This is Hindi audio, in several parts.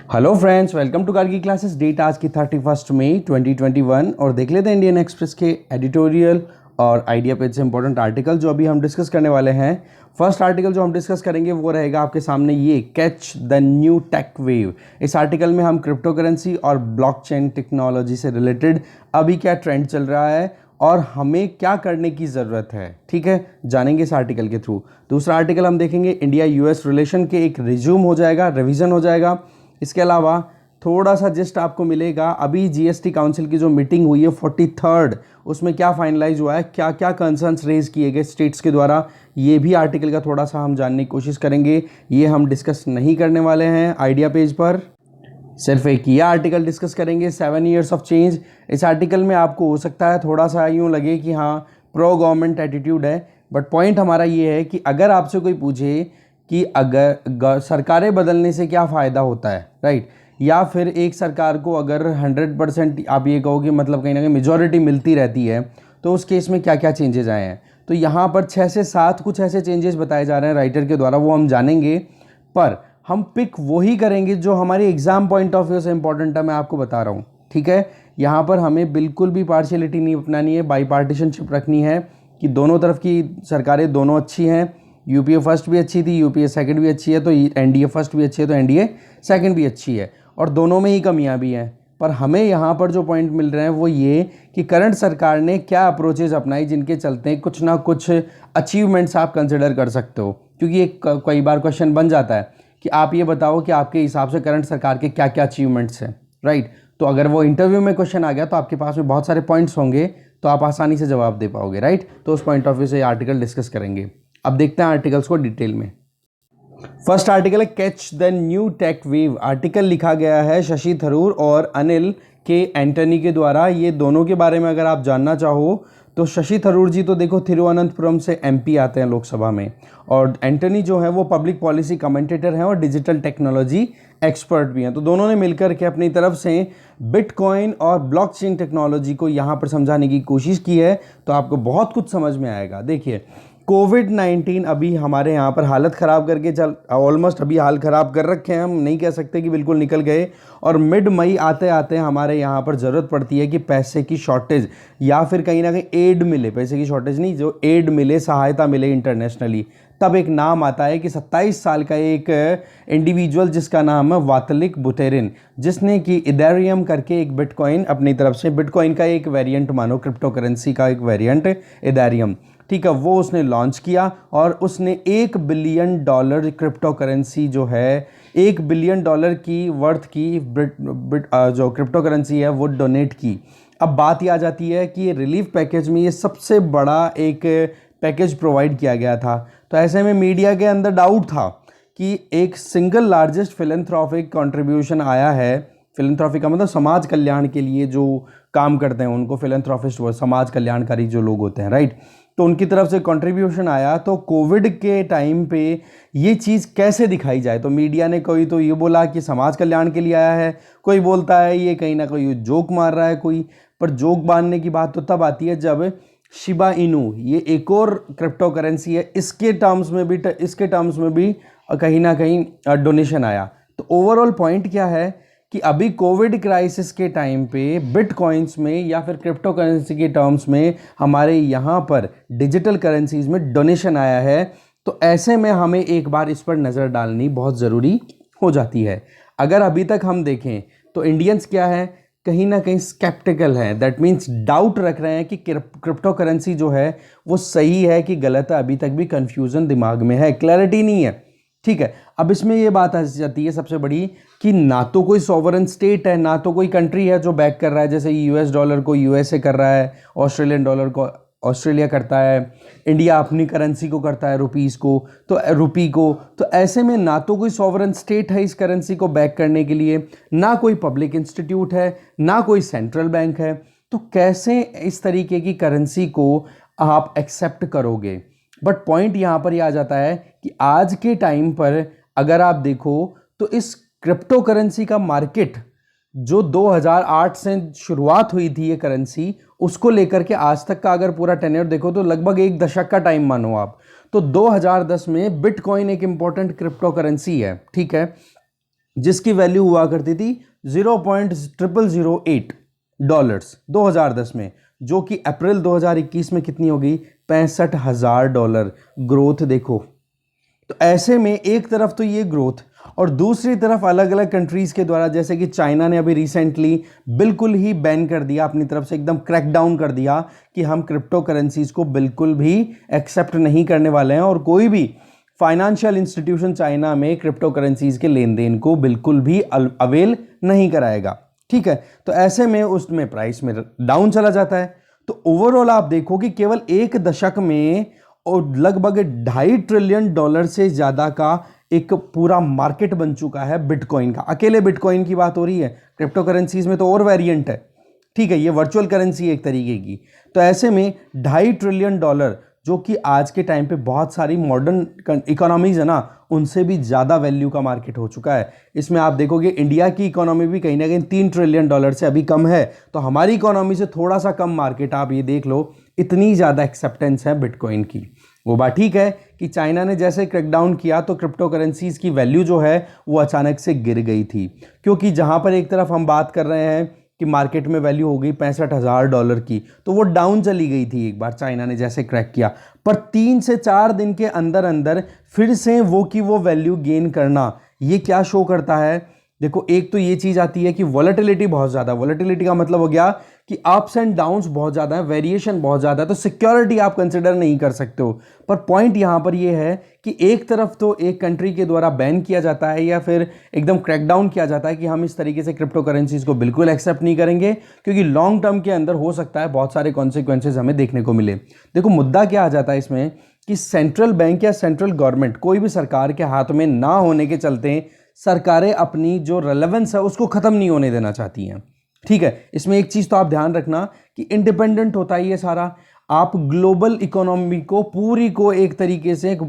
हेलो फ्रेंड्स, वेलकम टू कारगी क्लासेस। डेट आज की 31 मई 2021 और देख लेते हैं इंडियन एक्सप्रेस के एडिटोरियल और आइडिया पेज से इंपॉर्टेंट आर्टिकल जो अभी हम डिस्कस करने वाले हैं। फर्स्ट आर्टिकल जो हम डिस्कस करेंगे वो रहेगा आपके सामने ये, catch the new take wave. इस आर्टिकल में हम क्रिप्टो करेंसी और ब्लॉकचेन टेक्नोलॉजी से रिलेटेड अभी क्या ट्रेंड चल रहा है और हमें क्या करने की ज़रूरत है, ठीक है, जानेंगे इस आर्टिकल के थ्रू। दूसरा आर्टिकल हम देखेंगे इंडिया यूएस रिलेशन के एक रिज्यूम हो जाएगा, रिवीजन हो जाएगा। इसके अलावा थोड़ा सा जस्ट आपको मिलेगा अभी जीएसटी काउंसिल की जो मीटिंग हुई है 43rd, उसमें क्या फाइनलाइज हुआ है, क्या क्या कंसर्न्स रेज किए गए स्टेट्स के द्वारा, ये भी आर्टिकल का थोड़ा सा हम जानने की कोशिश करेंगे। ये हम डिस्कस नहीं करने वाले हैं आइडिया पेज पर, सिर्फ एक ये आर्टिकल डिस्कस करेंगे, 7 ईयर्स ऑफ चेंज। इस आर्टिकल में आपको हो सकता है थोड़ा सा यूँ लगे कि हाँ प्रो गवर्नमेंट एटीट्यूड है, बट पॉइंट हमारा ये है कि अगर आपसे कोई पूछे कि अगर सरकारें बदलने से क्या फ़ायदा होता है, राइट, या फिर एक सरकार को अगर 100% आप ये कहो कि मतलब कहीं ना कहीं मेजॉरिटी मिलती रहती है, तो उस केस में क्या क्या चेंजेस आए हैं। तो यहाँ पर 6 से 7 कुछ ऐसे चेंजेस बताए जा रहे हैं राइटर के द्वारा, वो हम जानेंगे। पर हम पिक वही करेंगे जो हमारी एग्ज़ाम पॉइंट ऑफ व्यू से इंपॉर्टेंट है, मैं आपको बता रहा हूँ, ठीक है। यहाँ पर हमें बिल्कुल भी पार्शियलिटी नहीं अपनानी है, बाई पार्टीशनशिप रखनी है कि दोनों तरफ की सरकारें दोनों अच्छी हैं। यूपीए फर्स्ट भी अच्छी थी, यूपीए सेकंड भी अच्छी है, तो एनडीए फर्स्ट भी अच्छी है, तो एनडीए सेकंड भी अच्छी है, और दोनों में ही कमियां भी हैं। पर हमें यहाँ पर जो पॉइंट मिल रहे हैं वो ये कि करंट सरकार ने क्या अप्रोचेज अपनाई जिनके चलते कुछ ना कुछ अचीवमेंट्स आप कंसिडर कर सकते हो। क्योंकि एक कई बार क्वेश्चन बन जाता है कि आप ये बताओ कि आपके हिसाब से करंट सरकार के क्या क्या अचीवमेंट्स हैं, राइट। तो अगर वो इंटरव्यू में क्वेश्चन आ गया तो आपके पास में बहुत सारे पॉइंट्स होंगे, तो आप आसानी से जवाब दे पाओगे, राइट। तो उस पॉइंट ऑफ व्यू से ये आर्टिकल डिस्कस करेंगे। अब देखते हैं आर्टिकल्स को डिटेल में। फर्स्ट आर्टिकल है catch the new take wave. Article लिखा गया है शशि थरूर और अनिल के एंटनी के द्वारा। ये दोनों के बारे में अगर आप जानना चाहो तो शशि थरूर जी तो देखो तिरुवनंतपुरम से एमपी आते हैं लोकसभा में, और एंटनी जो है वो पब्लिक पॉलिसी कमेंटेटर हैं और डिजिटल टेक्नोलॉजी एक्सपर्ट भी हैं। तो दोनों ने मिलकर के अपनी तरफ से बिटकॉइन और ब्लॉकचेन टेक्नोलॉजी को यहाँ पर समझाने की कोशिश की है, तो आपको बहुत कुछ समझ में आएगा। देखिए, कोविड-19 अभी हमारे यहाँ पर हालत ख़राब करके चल, ऑलमोस्ट अभी हाल ख़राब कर रखे हैं, हम नहीं कह सकते कि बिल्कुल निकल गए। और मिड मई आते आते हमारे यहाँ पर ज़रूरत पड़ती है कि पैसे की शॉर्टेज या फिर कहीं ना कहीं एड मिले, पैसे की शॉर्टेज नहीं, जो एड मिले, सहायता मिले इंटरनेशनली। तब एक नाम आता है कि 27 साल का एक इंडिविजुअल जिसका नाम है वातलिक बुटेरिन, जिसने कि इथेरियम करके एक बिटकॉइन अपनी तरफ से, बिटकॉइन का एक वेरिएंट मानो, क्रिप्टो करेंसी का एक वेरिएंट इथेरियम, ठीक है, वो उसने लॉन्च किया और उसने $1 बिलियन क्रिप्टो करेंसी जो है, $1 बिलियन की वर्थ की जो क्रिप्टो करेंसी है वो डोनेट की। अब बात ये आ जाती है कि रिलीफ पैकेज में ये सबसे बड़ा एक पैकेज प्रोवाइड किया गया था। तो ऐसे में मीडिया के अंदर डाउट था कि एक सिंगल लार्जेस्ट फिलैंथ्रोपिक कंट्रीब्यूशन आया है। फिलैंथ्रोपी का मतलब समाज कल्याण के लिए जो काम करते हैं उनको फिलैंथ्रोपिस्ट, वो समाज कल्याणकारी जो लोग होते हैं, राइट। तो उनकी तरफ से कंट्रीब्यूशन आया। तो कोविड के टाइम पे ये चीज़ कैसे दिखाई जाए, तो मीडिया ने कोई तो ये बोला कि समाज कल्याण के लिए आया है, कोई बोलता है ये कहीं ना कहीं जोक मार रहा है कोई। पर जोक मारने की बात तो तब आती है जब शिबा इनू, ये एक और क्रिप्टो करेंसी है, इसके टर्म्स में भी कहीं ना कहीं डोनेशन आया। तो ओवरऑल पॉइंट क्या है कि अभी कोविड क्राइसिस के टाइम पे बिटकॉइंस में या फिर क्रिप्टो करेंसी के टर्म्स में हमारे यहाँ पर डिजिटल करेंसीज में डोनेशन आया है। तो ऐसे में हमें एक बार इस पर नज़र डालनी बहुत ज़रूरी हो जाती है। अगर अभी तक हम देखें तो इंडियंस क्या है, कहीं ना कहीं स्केप्टिकल है, दैट मीन्स डाउट रख रहे हैं कि क्रिप्टो करेंसी जो है वो सही है कि गलत है। अभी तक भी कन्फ्यूज़न दिमाग में है, क्लैरिटी नहीं है, ठीक है। अब इसमें ये बात आ जाती है सबसे बड़ी कि ना तो कोई सॉवरन स्टेट है, ना तो कोई कंट्री है जो बैक कर रहा है, जैसे यूएस डॉलर को यूएसए कर रहा है, ऑस्ट्रेलियन डॉलर को ऑस्ट्रेलिया करता है, इंडिया अपनी करेंसी को करता है रुपीस को, तो रुपी को। तो ऐसे में ना तो कोई सॉवरन स्टेट है इस करेंसी को बैक करने के लिए, ना कोई पब्लिक इंस्टीट्यूट है, ना कोई सेंट्रल बैंक है। तो कैसे इस तरीके की करेंसी को आप एक्सेप्ट करोगे। बट पॉइंट यहाँ पर यह आ जाता है कि आज के टाइम पर अगर आप देखो तो इस क्रिप्टो करेंसी का मार्केट जो 2008 से शुरुआत हुई थी ये करेंसी, उसको लेकर के आज तक का अगर पूरा टेन्योर देखो तो लगभग 1 दशक का टाइम मानो आप। तो 2010 में बिटकॉइन एक इंपॉर्टेंट क्रिप्टो करेंसी है, ठीक है। जिसकी वैल्यू हुआ करती थी $0.0008 2010 में, जो कि अप्रैल 2021 में कितनी हो गई, $65,000। ग्रोथ देखो। तो ऐसे में एक तरफ तो ये ग्रोथ और दूसरी तरफ अलग अलग कंट्रीज के द्वारा, जैसे कि चाइना ने अभी रिसेंटली बिल्कुल ही बैन कर दिया, अपनी तरफ से एकदम क्रैकडाउन कर दिया कि हम क्रिप्टो करेंसीज को बिल्कुल भी एक्सेप्ट नहीं करने वाले हैं और कोई भी फाइनेंशियल इंस्टीट्यूशन चाइना में क्रिप्टो करेंसीज के लेन देन को बिल्कुल भी अवेल नहीं कराएगा। ठीक है, तो ऐसे में उसमें प्राइस में डाउन चला जाता है। तो ओवरऑल आप देखो कि केवल एक दशक में और लगभग $2.5 ट्रिलियन से ज्यादा का एक पूरा मार्केट बन चुका है बिटकॉइन का। अकेले बिटकॉइन की बात हो रही है, क्रिप्टो करेंसीज में तो और वेरिएंट है। ठीक है, ये वर्चुअल करेंसी है एक तरीके की। तो ऐसे में $2.5 ट्रिलियन, जो कि आज के टाइम पे बहुत सारी मॉडर्न इकोनॉमीज है ना, उनसे भी ज़्यादा वैल्यू का मार्केट हो चुका है। इसमें आप देखोगे इंडिया की इकोनॉमी भी कहीं ना कहीं $3 ट्रिलियन से अभी कम है, तो हमारी इकोनॉमी से थोड़ा सा कम मार्केट, आप ये देख लो, इतनी ज़्यादा एक्सेप्टेंस है बिटकॉइन की। वो बात ठीक है कि चाइना ने जैसे क्रैकडाउन किया तो क्रिप्टो करेंसीज की वैल्यू जो है वो अचानक से गिर गई थी, क्योंकि जहाँ पर एक तरफ हम बात कर रहे हैं कि मार्केट में वैल्यू हो गई $65,000 की, तो वो डाउन चली गई थी एक बार चाइना ने जैसे क्रैक किया। पर 3 से 4 दिन के अंदर अंदर फिर से वो वैल्यू गेन करना, ये क्या शो करता है? देखो, एक तो ये चीज आती है कि वॉलेटिलिटी बहुत ज्यादा, वॉलेटिलिटी का मतलब हो गया कि अप्स एंड डाउन्स बहुत ज्यादा है, वेरिएशन बहुत ज्यादा है, तो सिक्योरिटी आप कंसिडर नहीं कर सकते हो। पर पॉइंट यहां पर ये है कि एक तरफ तो एक कंट्री के द्वारा बैन किया जाता है या फिर एकदम क्रैकडाउन किया जाता है कि हम इस तरीके से क्रिप्टो करेंसीज को बिल्कुल एक्सेप्ट नहीं करेंगे, क्योंकि लॉन्ग टर्म के अंदर हो सकता है बहुत सारे कॉन्सिक्वेंसेज हमें देखने को मिले। देखो, मुद्दा क्या आ जाता है इसमें कि सेंट्रल बैंक या सेंट्रल गवर्नमेंट, कोई भी सरकार के हाथ में ना होने के चलते सरकारें अपनी जो रेलेवेंस है उसको खत्म नहीं होने देना चाहती हैं। ठीक है, इसमें एक चीज तो आप ध्यान रखना कि इंडिपेंडेंट होता है ये सारा। आप ग्लोबल इकोनॉमी को पूरी को एक तरीके से एक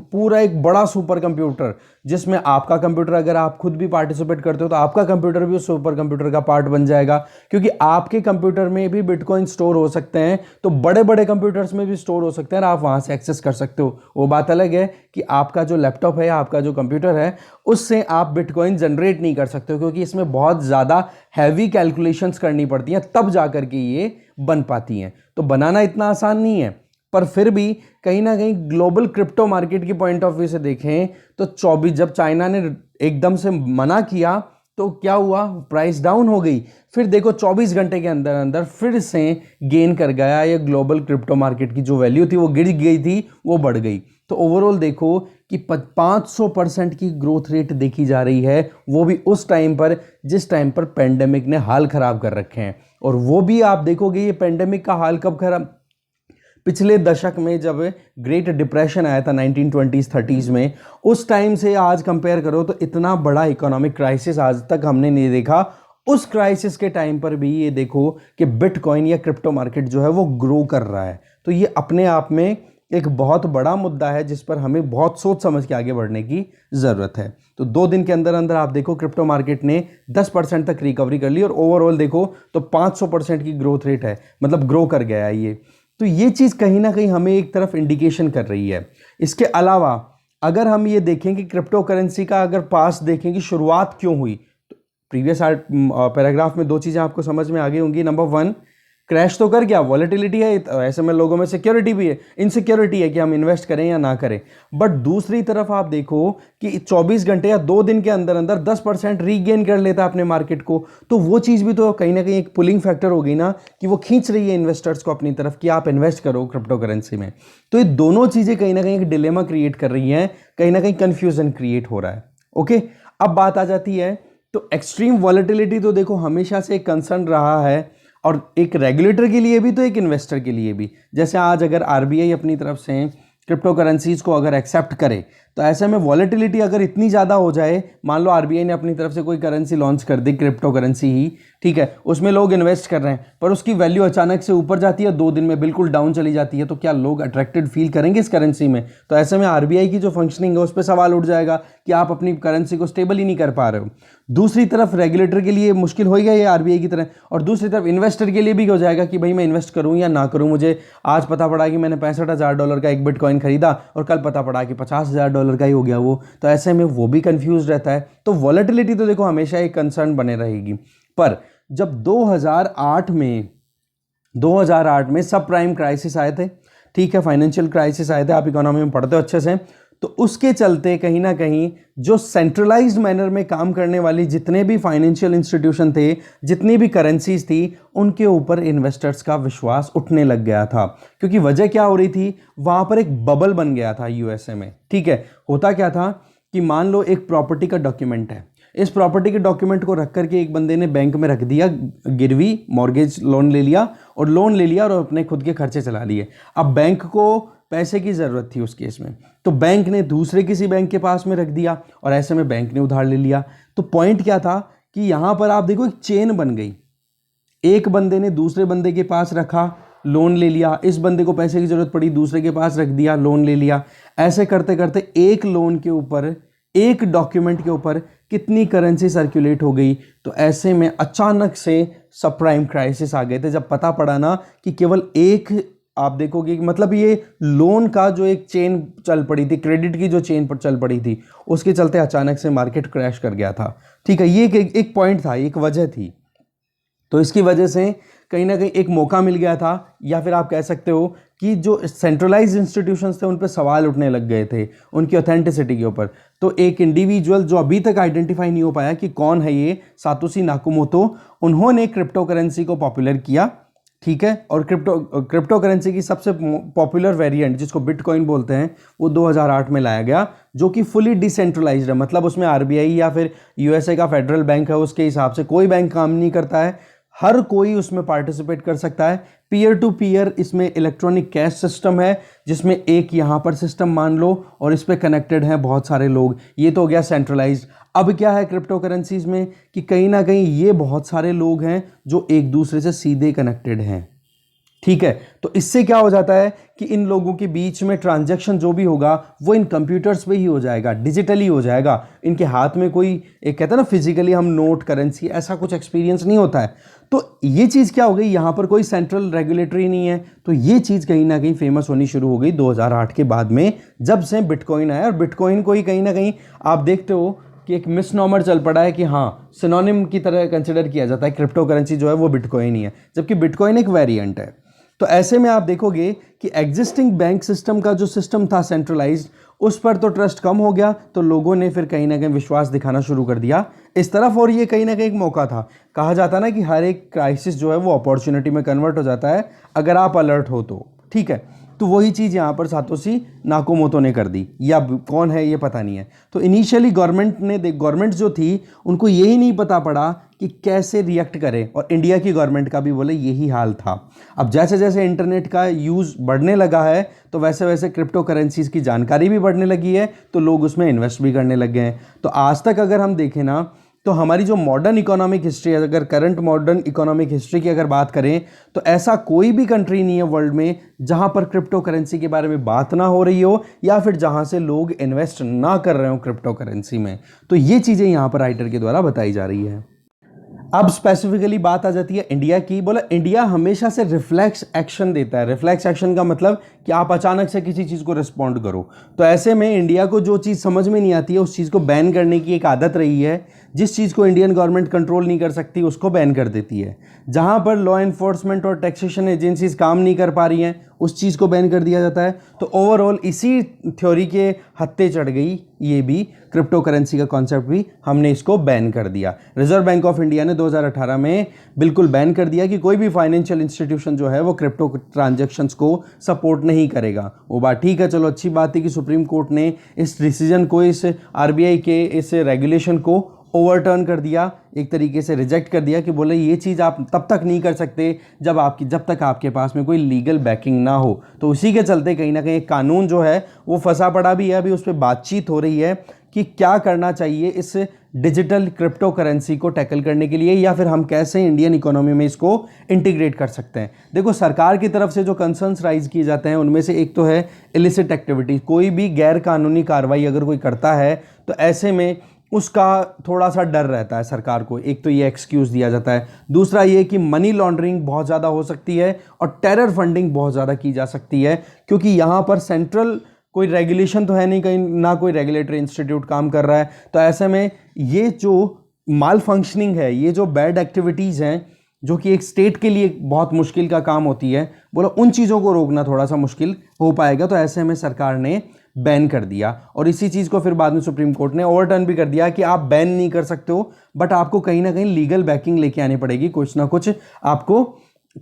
बड़ा सुपर कंप्यूटर, जिसमें आपका कंप्यूटर, अगर आप खुद भी पार्टिसिपेट करते हो तो आपका कंप्यूटर भी उस सुपर कंप्यूटर का पार्ट बन जाएगा, क्योंकि आपके कंप्यूटर में भी बिटकॉइन स्टोर हो सकते हैं, तो बड़े बड़े कंप्यूटर्स में भी स्टोर हो सकते हैं और आप वहां से एक्सेस कर सकते हो। वो बात अलग है कि आपका जो लैपटॉप है, आपका जो कंप्यूटर है, उससे आप बिटकॉइन जनरेट नहीं कर सकते हो, क्योंकि इसमें बहुत ज़्यादा हैवी कैलकुलेशंस करनी पड़ती हैं, तब जाकर के ये बन पाती हैं। तो बनाना इतना आसान नहीं है, पर फिर भी कहीं ना कहीं ग्लोबल क्रिप्टो मार्केट की पॉइंट ऑफ व्यू से देखें तो 24, जब चाइना ने एकदम से मना किया तो क्या हुआ, प्राइस डाउन हो गई। फिर देखो 24 घंटे के अंदर अंदर फिर से गेन कर गया। ये ग्लोबल क्रिप्टो मार्केट की जो वैल्यू थी वो गिर गई थी, वो बढ़ गई। तो ओवरऑल देखो कि 500% की ग्रोथ रेट देखी जा रही है, वो भी उस टाइम पर जिस टाइम पर पेंडेमिक ने हाल खराब कर रखे हैं। और वो भी आप देखोगे ये पेंडेमिक का हाल कब खराब, पिछले दशक में जब ग्रेट डिप्रेशन आया था 1920s 30s में, उस टाइम से आज कंपेयर करो तो इतना बड़ा इकोनॉमिक क्राइसिस आज तक हमने नहीं देखा। उस क्राइसिस के टाइम पर भी ये देखो कि बिटकॉइन या क्रिप्टो मार्केट जो है वो ग्रो कर रहा है। तो ये अपने आप में एक बहुत बड़ा मुद्दा है जिस पर हमें बहुत सोच समझ के आगे बढ़ने की ज़रूरत है। तो 2 दिन के अंदर अंदर आप देखो क्रिप्टो मार्केट ने 10% तक रिकवरी कर ली और ओवरऑल देखो तो 500% की ग्रोथ रेट है, मतलब ग्रो कर गया है ये। तो ये चीज़ कहीं ना कहीं हमें एक तरफ इंडिकेशन कर रही है। इसके अलावा अगर हम ये देखें कि क्रिप्टो करेंसी का अगर पास देखें कि शुरुआत क्यों हुई, तो प्रीवियस पैराग्राफ में 2 चीज़ें आपको समझ में आ गई होंगी। नंबर 1, क्रैश तो कर गया, वॉलेटिलिटी है, ऐसे में लोगों में सिक्योरिटी भी है, इनसिक्योरिटी है कि हम इन्वेस्ट करें या ना करें। बट दूसरी तरफ आप देखो कि 24 घंटे या 2 दिन के अंदर अंदर 10% रीगेन कर लेता है अपने मार्केट को, तो वो चीज़ भी तो कहीं ना कहीं एक पुलिंग फैक्टर हो गई ना, कि वो खींच रही है इन्वेस्टर्स को अपनी तरफ कि आप इन्वेस्ट करो क्रिप्टो करेंसी में। तो ये दोनों चीज़ें कहीं ना कहीं एक डिलेमा क्रिएट कर रही हैं, कहीं ना कहीं कन्फ्यूजन क्रिएट हो रहा है। ओके, अब बात आ जाती है, तो एक्सट्रीम वॉलेटिलिटी तो देखो हमेशा से एक कंसर्न रहा है, और एक रेगुलेटर के लिए भी तो एक इन्वेस्टर के लिए भी। जैसे आज अगर आरबीआई अपनी तरफ से क्रिप्टो करेंसीज को अगर एक्सेप्ट करे, तो ऐसे में वॉलेटिलिटी अगर इतनी ज़्यादा हो जाए, मान लो आरबीआई ने अपनी तरफ से कोई करेंसी लॉन्च कर दी, क्रिप्टो करेंसी ही, ठीक है, उसमें लोग इन्वेस्ट कर रहे हैं, पर उसकी वैल्यू अचानक से ऊपर जाती है, 2 दिन में बिल्कुल डाउन चली जाती है, तो क्या लोग अट्रैक्टेड फील करेंगे इस करेंसी में? तो ऐसे में आरबीआई की जो फंक्शनिंग है उस पर सवाल उठ जाएगा कि आप अपनी करेंसी को स्टेबल ही नहीं कर पा रहे हो। दूसरी तरफ रेगुलेटर के लिए मुश्किल हो गया ये आरबीआई की तरह, और दूसरी तरफ इन्वेस्टर के लिए भी हो जाएगा कि भाई मैं इन्वेस्ट करूं या ना करूं। मुझे आज पता पड़ा कि मैंने $65,000 का एक बिटकॉइन खरीदा और कल पता पड़ा कि $50,000 का ही हो गया वो, तो ऐसे में वो भी कंफ्यूज रहता है। तो वॉलेटिलिटी तो देखो हमेशा एक कंसर्न बने रहेगी। पर जब 2008 में सब प्राइम क्राइसिस आए थे, ठीक है, फाइनेंशियल क्राइसिस आए थे, आप इकोनॉमी में पढ़ते हो अच्छे से, तो उसके चलते कहीं ना कहीं जो सेंट्रलाइज्ड मैनर में काम करने वाली जितने भी फाइनेंशियल इंस्टीट्यूशन थे, जितनी भी करेंसीज थी, उनके ऊपर इन्वेस्टर्स का विश्वास उठने लग गया था। क्योंकि वजह क्या हो रही थी, वहां पर एक बबल बन गया था यूएसए में। ठीक है, होता क्या था कि मान लो एक प्रॉपर्टी का डॉक्यूमेंट है, इस प्रॉपर्टी के डॉक्यूमेंट को रख करके एक बंदे ने बैंक में रख दिया, गिरवी मॉर्गेज लोन ले लिया और अपने खुद के खर्चे चला लिए। अब बैंक को पैसे की ज़रूरत थी उस केस में, तो बैंक ने दूसरे किसी बैंक के पास में रख दिया और ऐसे में बैंक ने उधार ले लिया। तो पॉइंट क्या था कि यहाँ पर आप देखो एक चेन बन गई, एक बंदे ने दूसरे बंदे के पास रखा, लोन ले लिया, इस बंदे को पैसे की ज़रूरत पड़ी, दूसरे के पास रख दिया, लोन ले लिया। ऐसे करते करते एक लोन के ऊपर, एक डॉक्यूमेंट के ऊपर कितनी करेंसी सर्कुलेट हो गई। तो ऐसे में अचानक से सब प्राइम क्राइसिस आ गए थे, जब पता पड़ा ना कि केवल एक, आप देखोगे मतलब ये लोन का जो एक चेन चल पड़ी थी, क्रेडिट की जो चेन पर चल पड़ी थी, उसके चलते अचानक से मार्केट क्रैश कर गया था। ठीक है, ये एक पॉइंट था, एक वजह थी। तो इसकी वजह से कहीं ना कहीं एक मौका मिल गया था, या फिर आप कह सकते हो कि जो सेंट्रलाइज्ड इंस्टीट्यूशंस थे उन पर सवाल उठने लग गए थे उनकी ऑथेंटिसिटी के ऊपर। तो एक इंडिविजुअल जो अभी तक आइडेंटिफाई नहीं हो पाया कि कौन है ये, सातोशी नाकामोटो, उन्होंने क्रिप्टो करेंसी को पॉपुलर किया। ठीक है, और क्रिप्टो करेंसी की सबसे पॉपुलर वेरिएंट जिसको बिटकॉइन बोलते हैं, वो 2008 में लाया गया, जो कि फुली डिसेंट्रलाइज्ड है। मतलब उसमें आरबीआई या फिर यूएसए का फेडरल बैंक है, उसके हिसाब से कोई बैंक काम नहीं करता है, हर कोई उसमें पार्टिसिपेट कर सकता है। पीयर टू पीयर इसमें इलेक्ट्रॉनिक कैश सिस्टम है, जिसमें एक यहाँ पर सिस्टम मान लो और इस पे कनेक्टेड हैं बहुत सारे लोग। ये तो हो गया सेंट्रलाइज्ड। अब क्या है क्रिप्टो करेंसीज में कि कहीं ना कहीं ये बहुत सारे लोग हैं जो एक दूसरे से सीधे कनेक्टेड हैं। ठीक है, तो इससे क्या हो जाता है कि इन लोगों के बीच में ट्रांजैक्शन जो भी होगा वो इन कंप्यूटर्स पे ही हो जाएगा, डिजिटली हो जाएगा। इनके हाथ में कोई, एक कहते हैं ना फिजिकली हम नोट करेंसी, ऐसा कुछ एक्सपीरियंस नहीं होता है। तो ये चीज़ क्या हो गई, यहाँ पर कोई सेंट्रल रेगुलेटरी नहीं है। तो ये चीज़ कहीं ना कहीं फेमस होनी शुरू हो गई 2008 के बाद में, जब से बिटकॉइन आया। और बिटकॉइन को ही कहीं ना कहीं आप देखते हो कि एक मिसनॉमर चल पड़ा है कि हाँ, सिनोनिम की तरह कंसिडर किया जाता है क्रिप्टो करेंसी जो है वो बिटकॉइन ही है, जबकि बिटकॉइन एक वेरिएंट है। तो ऐसे में आप देखोगे कि एग्जिस्टिंग बैंक सिस्टम का जो सिस्टम था सेंट्रलाइज्ड, उस पर तो ट्रस्ट कम हो गया, तो लोगों ने फिर कहीं ना कहीं विश्वास दिखाना शुरू कर दिया इस तरफ। और ये कहीं ना कहीं एक मौका था। कहा जाता ना कि हर एक क्राइसिस जो है वो अपॉर्चुनिटी में कन्वर्ट हो जाता है अगर आप अलर्ट हो तो। ठीक है, तो वही चीज़ यहाँ पर सातोशी नाकामोटो ने कर दी, या कौन है ये पता नहीं है। तो इनिशियली गवर्नमेंट जो थी उनको यही नहीं पता पड़ा कि कैसे रिएक्ट करे, और इंडिया की गवर्नमेंट का भी बोले यही हाल था। अब जैसे जैसे इंटरनेट का यूज़ बढ़ने लगा है, तो वैसे वैसे क्रिप्टो करेंसीज की जानकारी भी बढ़ने लगी है, तो लोग उसमें इन्वेस्ट भी करने लग गए हैं। तो आज तक अगर हम देखें ना, तो हमारी जो मॉडर्न इकोनॉमिक हिस्ट्री है, अगर करंट मॉडर्न इकोनॉमिक हिस्ट्री की अगर बात करें, तो ऐसा कोई भी कंट्री नहीं है वर्ल्ड में जहां पर क्रिप्टो करेंसी के बारे में बात ना हो रही हो, या फिर जहां से लोग इन्वेस्ट ना कर रहे हो क्रिप्टो करेंसी में। तो ये चीज़ें यहाँ पर राइटर के द्वारा बताई जा रही है। अब स्पेसिफिकली बात आ जाती है इंडिया की। बोला इंडिया हमेशा से रिफ्लेक्स एक्शन देता है। रिफ्लेक्स एक्शन का मतलब कि आप अचानक से किसी चीज़ को रिस्पॉन्ड करो। तो ऐसे में इंडिया को जो चीज़ समझ में नहीं आती है उस चीज़ को बैन करने की एक आदत रही है। जिस चीज़ को इंडियन गवर्नमेंट कंट्रोल नहीं कर सकती उसको बैन कर देती है। जहाँ पर लॉ एनफोर्समेंट और टैक्सेशन एजेंसीज काम नहीं कर पा रही हैं उस चीज़ को बैन कर दिया जाता है। तो ओवरऑल इसी थ्योरी के हत्थे चढ़ गई ये भी, क्रिप्टो करेंसी का कॉन्सेप्ट भी हमने इसको बैन कर दिया। रिजर्व बैंक ऑफ इंडिया ने 2018 में बिल्कुल बैन कर दिया कि कोई भी फाइनेंशियल इंस्टीट्यूशन जो है वो क्रिप्टो ट्रांजैक्शंस को सपोर्ट नहीं करेगा। वो बात ठीक है, चलो अच्छी बात है कि सुप्रीम कोर्ट ने इस डिसीजन को, इस आरबीआई के इस रेगुलेशन को ओवरटर्न कर दिया, एक तरीके से रिजेक्ट कर दिया कि बोले ये चीज़ आप तब तक नहीं कर सकते जब तक आपके पास में कोई लीगल बैकिंग ना हो। तो उसी के चलते कहीं ना कहीं कानून जो है वो फंसा पड़ा भी है। अभी उस पर बातचीत हो रही है कि क्या करना चाहिए इस डिजिटल क्रिप्टो करेंसी को टैकल करने के लिए, या फिर हम कैसे इंडियन इकोनॉमी में इसको इंटीग्रेट कर सकते हैं। देखो सरकार की तरफ से जो कंसर्न्स राइज किए जाते हैं उनमें से एक तो है इलिसिट एक्टिविटी। कोई भी गैर कानूनी कार्रवाई अगर कोई करता है तो ऐसे में उसका थोड़ा सा डर रहता है सरकार को। एक तो ये एक्सक्यूज़ दिया जाता है, दूसरा ये कि मनी लॉन्ड्रिंग बहुत ज़्यादा हो सकती है और टेरर फंडिंग बहुत ज़्यादा की जा सकती है, क्योंकि यहाँ पर सेंट्रल कोई रेगुलेशन तो है नहीं, कहीं ना कोई रेगुलेटरी इंस्टीट्यूट काम कर रहा है। तो ऐसे में ये जो माल फंक्शनिंग है, ये जो बैड एक्टिविटीज़ हैं जो कि एक स्टेट के लिए बहुत मुश्किल का काम होती है, बोलो उन चीज़ों को रोकना थोड़ा सा मुश्किल हो पाएगा। तो ऐसे में सरकार ने बैन कर दिया और इसी चीज़ को फिर बाद में सुप्रीम कोर्ट ने ओवरटर्न भी कर दिया कि आप बैन नहीं कर सकते हो, बट आपको कहीं ना कहीं लीगल बैकिंग लेके आनी पड़ेगी, कुछ ना कुछ आपको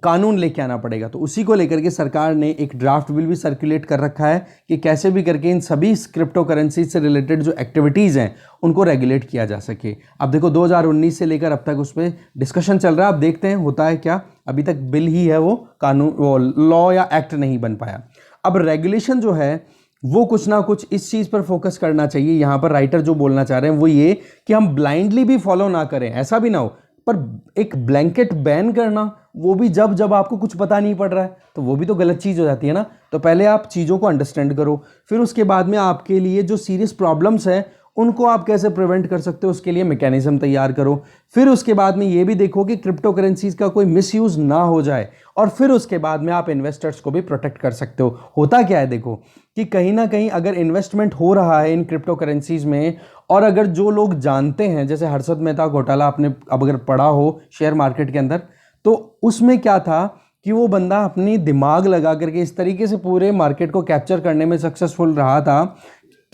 कानून लेके आना पड़ेगा। तो उसी को लेकर के सरकार ने एक ड्राफ्ट बिल भी सर्कुलेट कर रखा है कि कैसे भी करके इन सभी क्रिप्टो करेंसी से रिलेटेड जो एक्टिविटीज़ हैं उनको रेगुलेट किया जा सके। अब देखो 2019 से लेकर अब तक उस पर डिस्कशन चल रहा है। अब देखते हैं होता है क्या। अभी तक बिल ही है, वो कानून, वो लॉ या एक्ट नहीं बन पाया। अब रेगुलेशन जो है वो कुछ ना कुछ इस चीज़ पर फोकस करना चाहिए। यहाँ पर राइटर जो बोलना चाह रहे हैं वो ये कि हम ब्लाइंडली भी फॉलो ना करें, ऐसा भी ना हो, पर एक ब्लैंकेट बैन करना, वो भी जब जब आपको कुछ पता नहीं पड़ रहा है, तो वो भी तो गलत चीज़ हो जाती है ना। तो पहले आप चीज़ों को अंडरस्टैंड करो, फिर उसके बाद में आपके लिए जो सीरियस प्रॉब्लम्स हैं उनको आप कैसे प्रिवेंट कर सकते हो, उसके लिए मैकेनिज्म तैयार करो। फिर उसके बाद में ये भी देखो कि क्रिप्टो करेंसीज का कोई मिसयूज़ ना हो जाए, और फिर उसके बाद में आप इन्वेस्टर्स को भी प्रोटेक्ट कर सकते हो। होता क्या है देखो कि कहीं ना कहीं अगर इन्वेस्टमेंट हो रहा है इन क्रिप्टो करेंसीज में, और अगर जो लोग जानते हैं, जैसे हर्षद मेहता घोटाला आपने अब अगर पढ़ा हो शेयर मार्केट के अंदर, तो उसमें क्या था कि वो बंदा अपनी दिमाग लगा करके इस तरीके से पूरे मार्केट को कैप्चर करने में सक्सेसफुल रहा था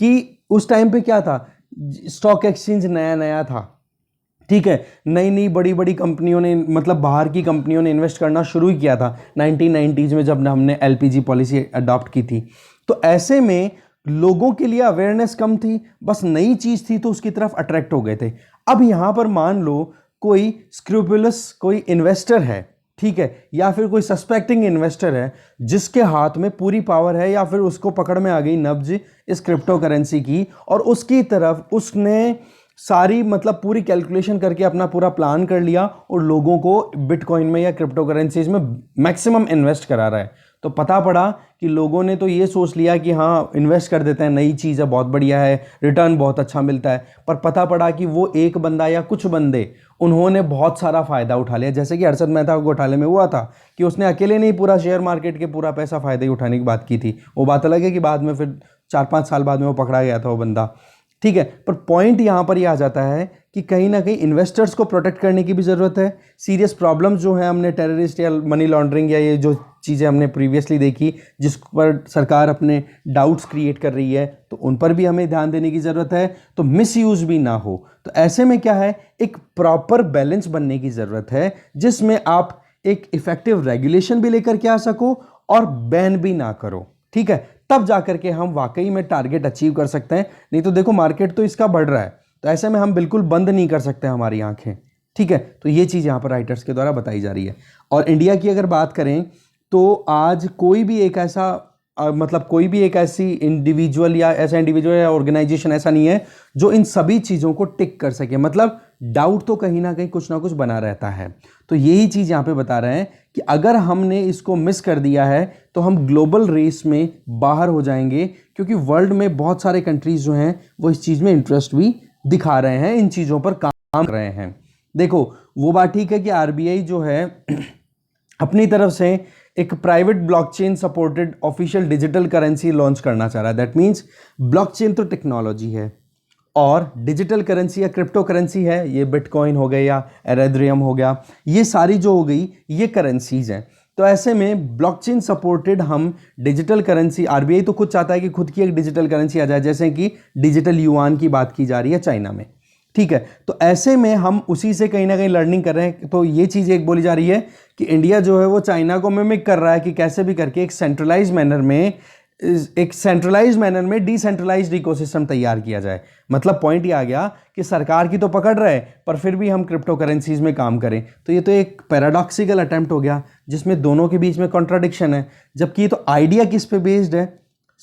कि उस टाइम पे क्या था, स्टॉक एक्सचेंज नया नया था, ठीक है, नई नई बड़ी बड़ी कंपनियों ने, मतलब बाहर की कंपनियों ने इन्वेस्ट करना शुरू ही किया था 1990s में, जब हमने एलपीजी पॉलिसी अडॉप्ट की थी। तो ऐसे में लोगों के लिए अवेयरनेस कम थी, बस नई चीज़ थी तो उसकी तरफ अट्रैक्ट हो गए थे। अब यहाँ पर मान लो कोई स्क्रूपुलस कोई इन्वेस्टर है, ठीक है, या फिर कोई सस्पेक्टिंग इन्वेस्टर है जिसके हाथ में पूरी पावर है, या फिर उसको पकड़ में आ गई नब्ज इस क्रिप्टो करेंसी की, और उसकी तरफ उसने सारी मतलब पूरी कैलकुलेशन करके अपना पूरा प्लान कर लिया और लोगों को बिटकॉइन में या क्रिप्टो करेंसीज में मैक्सिमम इन्वेस्ट करा रहा है। तो पता पड़ा कि लोगों ने तो ये सोच लिया कि हाँ इन्वेस्ट कर देते हैं, नई चीज़ है, बहुत बढ़िया है, रिटर्न बहुत अच्छा मिलता है, पर पता पड़ा कि वो एक बंदा या कुछ बंदे उन्होंने बहुत सारा फ़ायदा उठा लिया। जैसे कि हर्षद मेहता घोटाले में हुआ था कि उसने अकेले नहीं पूरा शेयर मार्केट के पूरा पैसा फ़ायदे उठाने की बात की थी। वो बात अलग है कि बाद में फिर 4-5 साल बाद में वो पकड़ा गया था वो बंदा, ठीक है। पर पॉइंट यहाँ पर ये आ जाता है कि कहीं ना कहीं इन्वेस्टर्स को प्रोटेक्ट करने की भी ज़रूरत है। सीरियस प्रॉब्लम्स जो है हमने टेररिस्ट या मनी लॉन्ड्रिंग या ये जो चीज़ें हमने प्रीवियसली देखी जिस पर सरकार अपने डाउट्स क्रिएट कर रही है, तो उन पर भी हमें ध्यान देने की ज़रूरत है, तो मिसयूज़ भी ना हो। तो ऐसे में क्या है, एक प्रॉपर बैलेंस बनने की ज़रूरत है जिसमें आप एक इफेक्टिव रेगुलेशन भी लेकर के आ सको और बैन भी ना करो, ठीक है। तब जाकर के हम वाकई में टारगेट अचीव कर सकते हैं। नहीं तो देखो मार्केट तो इसका बढ़ रहा है, तो ऐसे में हम बिल्कुल बंद नहीं कर सकते हमारी आंखें, ठीक है। तो ये चीज़ यहाँ पर राइटर्स के द्वारा बताई जा रही है। और इंडिया की अगर बात करें तो आज कोई भी एक ऐसा मतलब कोई भी एक ऐसी इंडिविजुअल या ऐसा इंडिविजुअल या ऑर्गेनाइजेशन ऐसा नहीं है जो इन सभी चीज़ों को टिक कर सके। मतलब डाउट तो कहीं ना कहीं कुछ ना कुछ बना रहता है। तो यही चीज़ यहाँ पे बता रहे हैं कि अगर हमने इसको मिस कर दिया है तो हम ग्लोबल रेस में बाहर हो जाएंगे, क्योंकि वर्ल्ड में बहुत सारे कंट्रीज जो हैं वो इस चीज़ में इंटरेस्ट भी दिखा रहे हैं, इन चीज़ों पर काम कर रहे हैं। देखो वो बात ठीक है कि आरबीआई जो है अपनी तरफ से एक private blockchain supported official digital currency launch करना चाह रहा है। दैट मीन्स ब्लॉकचेन तो टेक्नोलॉजी है और डिजिटल करेंसी या क्रिप्टो करेंसी है, ये बिटकॉइन हो गया या एरेद्रियम हो गया, ये सारी जो हो गई ये करेंसीज हैं। तो ऐसे में ब्लॉकचेन सपोर्टेड हम डिजिटल करेंसी, आरबीआई तो खुद चाहता है कि खुद की एक डिजिटल करेंसी आ जाए, जैसे कि डिजिटल युआन की बात की जा रही है चाइना में, ठीक है। तो ऐसे में हम उसी से कहीं ना कहीं लर्निंग कर रहे हैं। तो ये चीज़ एक बोली जा रही है कि इंडिया जो है वो चाइना को मिमिक कर रहा है कि कैसे भी करके एक सेंट्रलाइज मैनर में डिसेंट्रलाइज्ड इकोसिस्टम तैयार किया जाए। मतलब पॉइंट ये आ गया कि सरकार की तो पकड़ रहे पर फिर भी हम क्रिप्टो करेंसीज में काम करें। तो ये तो एक पैराडॉक्सिकल अटेम्प्ट हो गया जिसमें दोनों के बीच में कॉन्ट्राडिक्शन है। जबकि ये तो आइडिया किस पे बेस्ड है,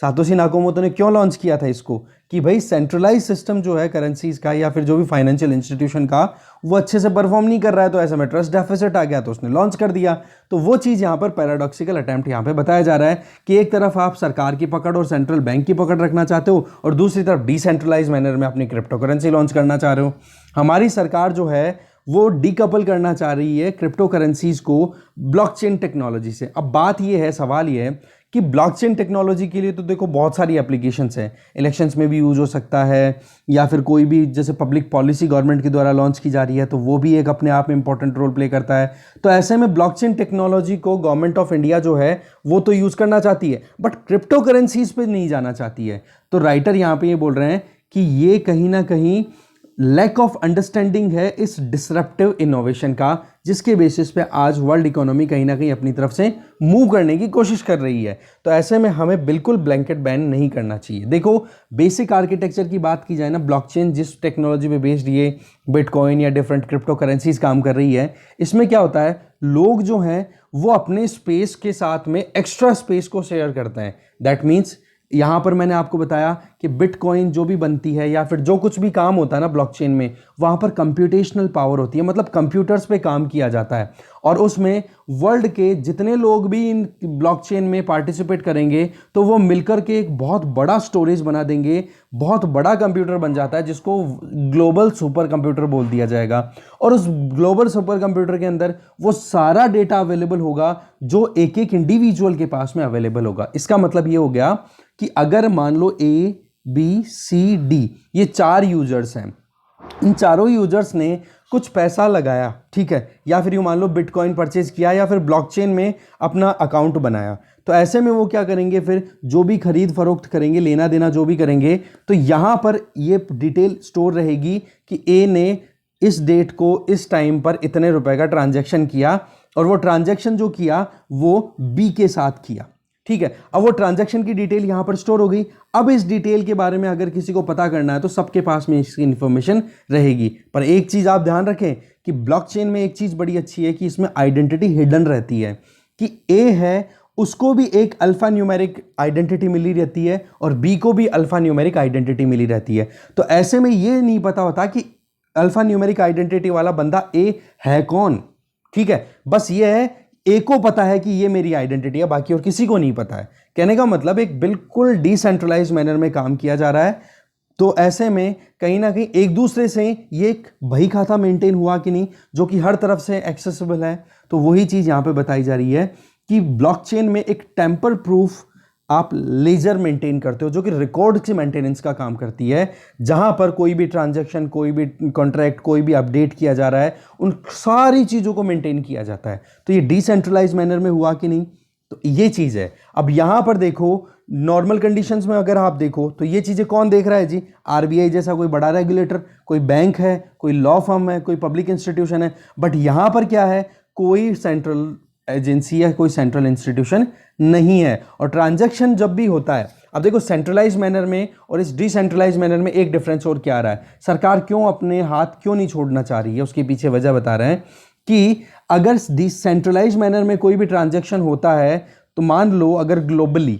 सातोशी नाकामोटो ने क्यों लॉन्च किया था इसको, कि भाई सेंट्रलाइज सिस्टम जो है करेंसीज का या फिर जो भी फाइनेंशियल इंस्टीट्यूशन का, वो अच्छे से परफॉर्म नहीं कर रहा है, तो ऐसे में ट्रस्ट डेफिसिट आ गया तो उसने लॉन्च कर दिया। तो वो चीज़ यहाँ पर पैराडॉक्सिकल अटेम्प्ट यहाँ पे बताया जा रहा है कि एक तरफ आप सरकार की पकड़ और सेंट्रल बैंक की पकड़ रखना चाहते हो और दूसरी तरफ डिसेंट्रलाइज मैनर में अपनी क्रिप्टो करेंसी लॉन्च करना चाह रहे हो। हमारी सरकार जो है वो डीकपल करना चाह रही है क्रिप्टो करेंसीज को ब्लॉकचेन टेक्नोलॉजी से। अब बात ये है, सवाल ये है कि ब्लॉकचेन टेक्नोलॉजी के लिए तो देखो बहुत सारी एप्लीकेशंस हैं, इलेक्शंस में भी यूज हो सकता है, या फिर कोई भी जैसे पब्लिक पॉलिसी गवर्नमेंट के द्वारा लॉन्च की जा रही है तो वो भी एक अपने आप में इंपॉर्टेंट रोल प्ले करता है। तो ऐसे में ब्लॉकचेन टेक्नोलॉजी को गवर्नमेंट ऑफ इंडिया जो है वो तो यूज़ करना चाहती है, बट क्रिप्टो करेंसीज पे नहीं जाना चाहती है। तो राइटर यहाँ पे ये बोल रहे हैं कि ये कहीं ना कहीं लैक ऑफ अंडरस्टैंडिंग है इस डिसरप्टिव इनोवेशन का, जिसके बेसिस पे आज वर्ल्ड इकोनॉमी कहीं ना कहीं अपनी तरफ से मूव करने की कोशिश कर रही है। तो ऐसे में हमें बिल्कुल ब्लैंकेट बैन नहीं करना चाहिए। देखो बेसिक आर्किटेक्चर की बात की जाए ना, ब्लॉकचेन जिस टेक्नोलॉजी पे बेस्ड ये बिटकॉइन या डिफरेंट क्रिप्टो करेंसीज काम कर रही है, इसमें क्या होता है, लोग जो हैं वो अपने स्पेस के साथ में एक्स्ट्रा स्पेस को शेयर करते हैं। दैट मीन्स यहाँ पर मैंने आपको बताया कि बिटकॉइन जो भी बनती है या फिर जो कुछ भी काम होता है ना ब्लॉकचेन में, वहाँ पर कंप्यूटेशनल पावर होती है, मतलब कंप्यूटर्स पे काम किया जाता है और उसमें वर्ल्ड के जितने लोग भी इन ब्लॉकचेन में पार्टिसिपेट करेंगे तो वो मिलकर के एक बहुत बड़ा स्टोरेज बना देंगे, बहुत बड़ा कंप्यूटर बन जाता है जिसको ग्लोबल सुपर कंप्यूटर बोल दिया जाएगा। और उस ग्लोबल सुपर कंप्यूटर के अंदर वो सारा डेटा अवेलेबल होगा जो एक एक इंडिविजुअल के पास में अवेलेबल होगा। इसका मतलब ये हो गया कि अगर मान लो ABCD ये 4 यूजर्स हैं, इन चारों यूजर्स ने कुछ पैसा लगाया, ठीक है, या फिर यूँ मान लो बिटकॉइन परचेज किया या फिर ब्लॉकचेन में अपना अकाउंट बनाया, तो ऐसे में वो क्या करेंगे, फिर जो भी खरीद फरोख्त करेंगे, लेना देना जो भी करेंगे, तो यहाँ पर ये डिटेल स्टोर रहेगी कि A ने इस डेट को इस टाइम पर इतने रुपए का ट्रांजैक्शन किया और वो ट्रांजैक्शन जो किया वो B के साथ किया, ठीक है। अब वो ट्रांजैक्शन की डिटेल यहां पर स्टोर हो गई। अब इस डिटेल के बारे में अगर किसी को पता करना है तो सबके पास में इसकी इंफॉर्मेशन रहेगी। पर एक चीज आप ध्यान रखें कि ब्लॉकचेन में एक चीज बड़ी अच्छी है कि इसमें आइडेंटिटी हिडन रहती है, कि A है उसको भी एक अल्फा न्यूमेरिक आइडेंटिटी मिली रहती है और B को भी अल्फा न्यूमेरिक आइडेंटिटी मिली रहती है। तो ऐसे में ये नहीं पता होता कि अल्फा न्यूमेरिक आइडेंटिटी वाला बंदा A है कौन, ठीक है। बस ये है A को पता है कि ये मेरी आइडेंटिटी है, बाकी और किसी को नहीं पता है। कहने का मतलब एक बिल्कुल डिसेंट्रलाइज्ड मैनर में काम किया जा रहा है। तो ऐसे में कहीं ना कहीं एक दूसरे से ये एक बही खाता मेंटेन हुआ कि नहीं, जो कि हर तरफ से एक्सेसिबल है। तो वही चीज यहां पे बताई जा रही है कि ब्लॉकचेन में एक टेम्पर प्रूफ आप लेजर मेंटेन करते हो, जो कि रिकॉर्ड की मेंटेनेंस का काम करती है, जहां पर कोई भी ट्रांजैक्शन, कोई भी कॉन्ट्रैक्ट, कोई भी अपडेट किया जा रहा है, उन सारी चीज़ों को मेंटेन किया जाता है। तो ये डिसेंट्रलाइज मैनर में हुआ कि नहीं, तो ये चीज़ है। अब यहां पर देखो नॉर्मल कंडीशंस में अगर आप देखो तो ये चीज़ें कौन देख रहा है जी, RBI जैसा कोई बड़ा रेगुलेटर, कोई बैंक है, कोई लॉ फर्म है, कोई पब्लिक इंस्टीट्यूशन है। बट यहां पर क्या है, कोई सेंट्रल एजेंसी या कोई सेंट्रल इंस्टीट्यूशन नहीं है। और ट्रांजैक्शन जब भी होता है, अब देखो सेंट्रलाइज मैनर में और इस डिसेंट्रलाइज मैनर में एक डिफरेंस और क्या आ रहा है, सरकार क्यों अपने हाथ क्यों नहीं छोड़ना चाह रही है, उसके पीछे वजह बता रहे हैं कि अगर डिसेंट्रलाइज मैनर में कोई भी ट्रांजैक्शन होता है तो मान लो अगर ग्लोबली,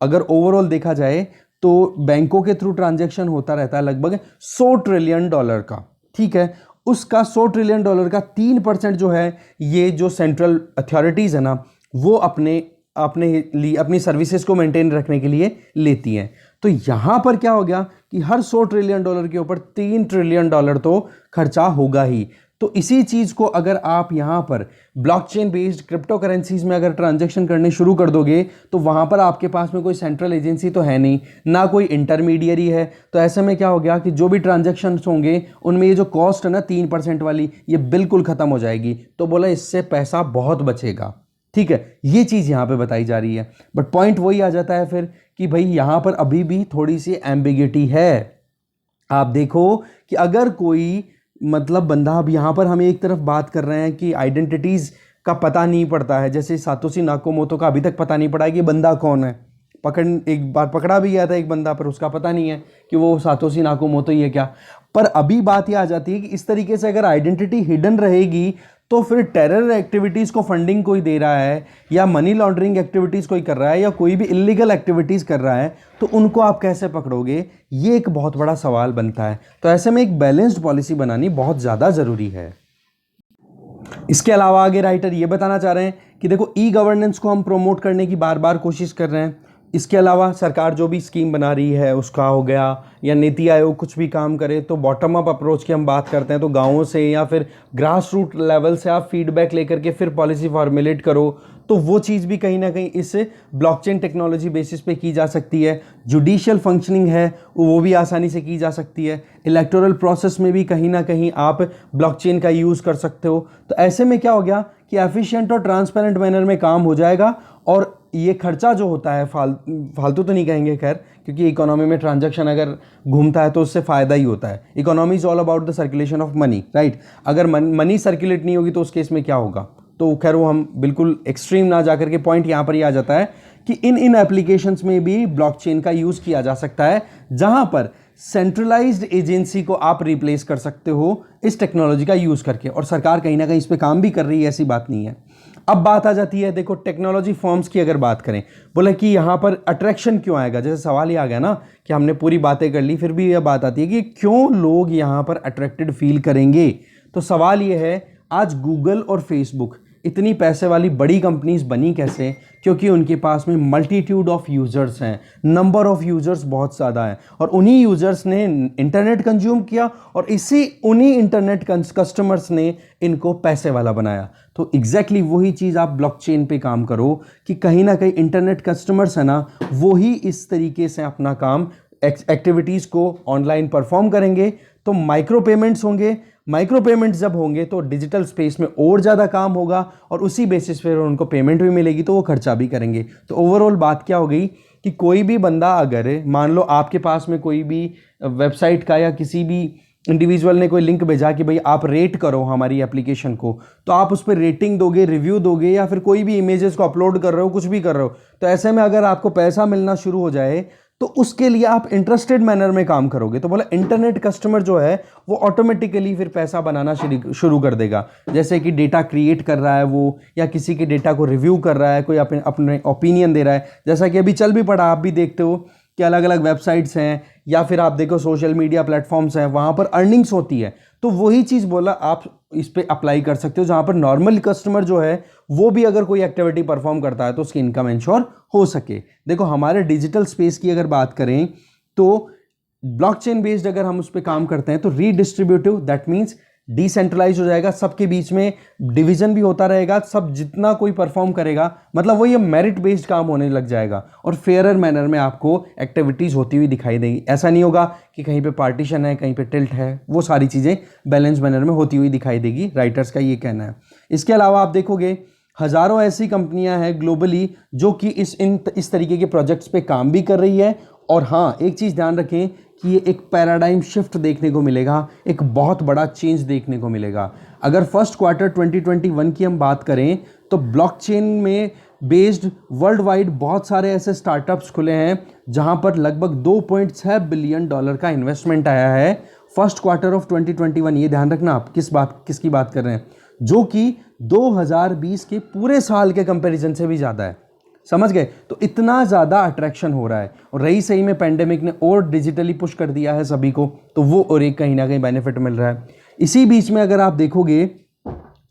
अगर ओवरऑल देखा जाए तो बैंकों के थ्रू ट्रांजैक्शन होता रहता है लगभग $100 ट्रिलियन का, ठीक है। उसका $100 ट्रिलियन का 3% जो है ये जो सेंट्रल अथॉरिटीज है ना, वो अपनी सर्विसेज को मेंटेन रखने के लिए लेती हैं। तो यहां पर क्या हो गया कि हर $100 ट्रिलियन के ऊपर $3 ट्रिलियन तो खर्चा होगा ही। तो इसी चीज को अगर आप यहां पर ब्लॉकचेन बेस्ड क्रिप्टो करेंसीज में अगर ट्रांजैक्शन करने शुरू कर दोगे तो वहां पर आपके पास में कोई सेंट्रल एजेंसी तो है नहीं, ना कोई इंटरमीडियरी है। तो ऐसे में क्या हो गया कि जो भी ट्रांजैक्शन होंगे उनमें ये जो कॉस्ट है ना 3% वाली, ये बिल्कुल खत्म हो जाएगी। तो बोला इससे पैसा बहुत बचेगा, ठीक है। ये चीज यहां पे बताई जा रही है। बट पॉइंट वही आ जाता है फिर कि भाई यहां पर अभी भी थोड़ी सी एम्बिगिटी है। आप देखो कि अगर कोई मतलब बंदा, अब यहां पर हमें एक तरफ बात कर रहे हैं कि आइडेंटिटीज का पता नहीं पड़ता है, जैसे सातोशी नाकामोटो का अभी तक पता नहीं पड़ा है कि बंदा कौन है। एक बार पकड़ा भी गया था एक बंदा, पर उसका पता नहीं है कि वो सातोशी नाकामोटो ही है क्या। पर अभी बात यह आ जाती है कि इस तरीके से अगर आइडेंटिटी हिडन रहेगी तो फिर टेरर एक्टिविटीज़ को फंडिंग कोई दे रहा है या मनी लॉन्ड्रिंग एक्टिविटीज़ कोई कर रहा है या कोई भी इलीगल एक्टिविटीज़ कर रहा है, तो उनको आप कैसे पकड़ोगे, ये एक बहुत बड़ा सवाल बनता है। तो ऐसे में एक बैलेंस्ड पॉलिसी बनानी बहुत ज़्यादा ज़रूरी है। इसके अलावा आगे राइटर ये बताना चाह रहे हैं कि देखो ई गवर्नेंस को हम प्रमोट करने की बार बार कोशिश कर रहे हैं। इसके अलावा सरकार जो भी स्कीम बना रही है उसका हो गया, या नीति आयोग कुछ भी काम करे, तो बॉटम अप अप्रोच की हम बात करते हैं, तो गाँवों से या फिर ग्रास रूट लेवल से आप फीडबैक लेकर के फिर पॉलिसी फॉर्मुलेट करो, तो वो चीज़ भी कहीं ना कहीं इस ब्लॉकचेन टेक्नोलॉजी बेसिस पे की जा सकती है। जुडिशियल फंक्शनिंग है वो भी आसानी से की जा सकती है। इलेक्टोरल प्रोसेस में भी कहीं ना कहीं आप ब्लॉकचेन का यूज़ कर सकते हो। तो ऐसे में क्या हो गया कि एफिशिएंट और ट्रांसपेरेंट मैनर में काम हो जाएगा, और ये खर्चा जो होता है फालतू तो नहीं कहेंगे खैर, क्योंकि इकोनॉमी में ट्रांजैक्शन अगर घूमता है तो उससे फ़ायदा ही होता है। Economy is all about the circulation of money, right. अगर मनी सर्कुलेट नहीं होगी तो उस केस में क्या होगा, तो खैर वो हम बिल्कुल एक्सट्रीम ना जाकर के पॉइंट यहाँ पर ही आ जाता है कि इन एप्लीकेशंस में भी ब्लॉकचेन का यूज़ किया जा सकता है, जहाँ पर सेंट्रलाइज्ड एजेंसी को आप रिप्लेस कर सकते हो इस टेक्नोलॉजी का यूज़ करके, और सरकार कहीं ना कहीं इस पर काम भी कर रही है, ऐसी बात नहीं है। अब बात आ जाती है, देखो टेक्नोलॉजी फर्म्स की अगर बात करें, बोले कि यहाँ पर अट्रैक्शन क्यों आएगा, जैसे सवाल ही आ गया ना कि हमने पूरी बातें कर ली, फिर भी यह बात आती है कि क्यों लोग यहाँ पर अट्रैक्टेड फील करेंगे। तो सवाल ये है, आज गूगल और फेसबुक इतनी पैसे वाली बड़ी कंपनीज बनी कैसे, क्योंकि उनके पास में मल्टीट्यूड ऑफ यूज़र्स हैं, नंबर ऑफ यूज़र्स बहुत ज़्यादा हैं, और उन्हीं यूज़र्स ने इंटरनेट कंज्यूम किया और उन्हीं इंटरनेट कस्टमर्स ने इनको पैसे वाला बनाया। तो एग्जैक्टली वही चीज़ आप ब्लॉकचेन पे काम करो कि कहीं ना कहीं इंटरनेट कस्टमर्स है ना, वो ही इस तरीके से अपना काम एक्टिविटीज़ को ऑनलाइन परफॉर्म करेंगे, तो माइक्रो पेमेंट्स होंगे। माइक्रो पेमेंट्स जब होंगे तो डिजिटल स्पेस में और ज़्यादा काम होगा, और उसी बेसिस पे उनको पेमेंट भी मिलेगी, तो वो खर्चा भी करेंगे। तो ओवरऑल बात क्या हो गई कि कोई भी बंदा, अगर मान लो आपके पास में कोई भी वेबसाइट का या किसी भी इंडिविजुअल ने कोई लिंक भेजा कि भाई आप रेट करो हमारी एप्लीकेशन को, तो आप उस पर रेटिंग दोगे, रिव्यू दोगे, या फिर कोई भी इमेजेस को अपलोड कर रहे हो, कुछ भी कर रहे हो, तो ऐसे में अगर आपको पैसा मिलना शुरू हो जाए तो उसके लिए आप इंटरेस्टेड मैनर में काम करोगे। तो बोला इंटरनेट कस्टमर जो है वो ऑटोमेटिकली फिर पैसा बनाना शुरू कर देगा, जैसे कि डेटा क्रिएट कर रहा है वो, या किसी के डेटा को रिव्यू कर रहा है, कोई अपने ओपिनियन दे रहा है, जैसा कि अभी चल भी पड़ा, आप भी देखते हो कि अलग अलग वेबसाइट्स हैं, या फिर आप देखो सोशल मीडिया प्लेटफॉर्म्स हैं, वहाँ पर अर्निंग्स होती है। तो वही चीज़ बोला आप इस पे अप्लाई कर सकते हो, जहाँ पर नॉर्मल कस्टमर जो है वो भी अगर कोई एक्टिविटी परफॉर्म करता है तो उसकी इनकम इंश्योर हो सके। देखो हमारे डिजिटल स्पेस की अगर बात करें तो ब्लॉकचेन बेस्ड अगर हम उस पर काम करते हैं तो रीडिस्ट्रीब्यूटिव, दैट मीन्स डिसेंट्रलाइज हो जाएगा, सबके बीच में डिवीजन भी होता रहेगा, सब जितना कोई परफॉर्म करेगा, मतलब वो ये मेरिट बेस्ड काम होने लग जाएगा, और फेयरर मैनर में आपको एक्टिविटीज़ होती हुई दिखाई देगी। ऐसा नहीं होगा कि कहीं पे पार्टीशन है, कहीं पे टिल्ट है, वो सारी चीज़ें बैलेंस मैनर में होती हुई दिखाई देगी, राइटर्स का ये कहना है। इसके अलावा आप देखोगे हज़ारों ऐसी कंपनियां हैं ग्लोबली जो कि इस तरीके के प्रोजेक्ट्स पे काम भी कर रही है। और हाँ, एक चीज़ ध्यान रखें कि ये एक पैराडाइम शिफ्ट देखने को मिलेगा, एक बहुत बड़ा चेंज देखने को मिलेगा। अगर फर्स्ट क्वार्टर 2021 की हम बात करें तो ब्लॉकचेन में बेस्ड वर्ल्ड वाइड बहुत सारे ऐसे स्टार्टअप्स खुले हैं जहां पर लगभग $2.6 बिलियन का इन्वेस्टमेंट आया है फर्स्ट क्वार्टर ऑफ 2021। ये ध्यान रखना आप किसकी बात कर रहे हैं, जो कि 2020 के पूरे साल के कंपैरिजन से भी ज़्यादा है। समझ गए? तो इतना ज़्यादा अट्रैक्शन हो रहा है, और रही सही में पेंडेमिक ने और डिजिटली पुश कर दिया है सभी को, तो वो और एक कहीं ना कहीं बेनिफिट मिल रहा है। इसी बीच में अगर आप देखोगे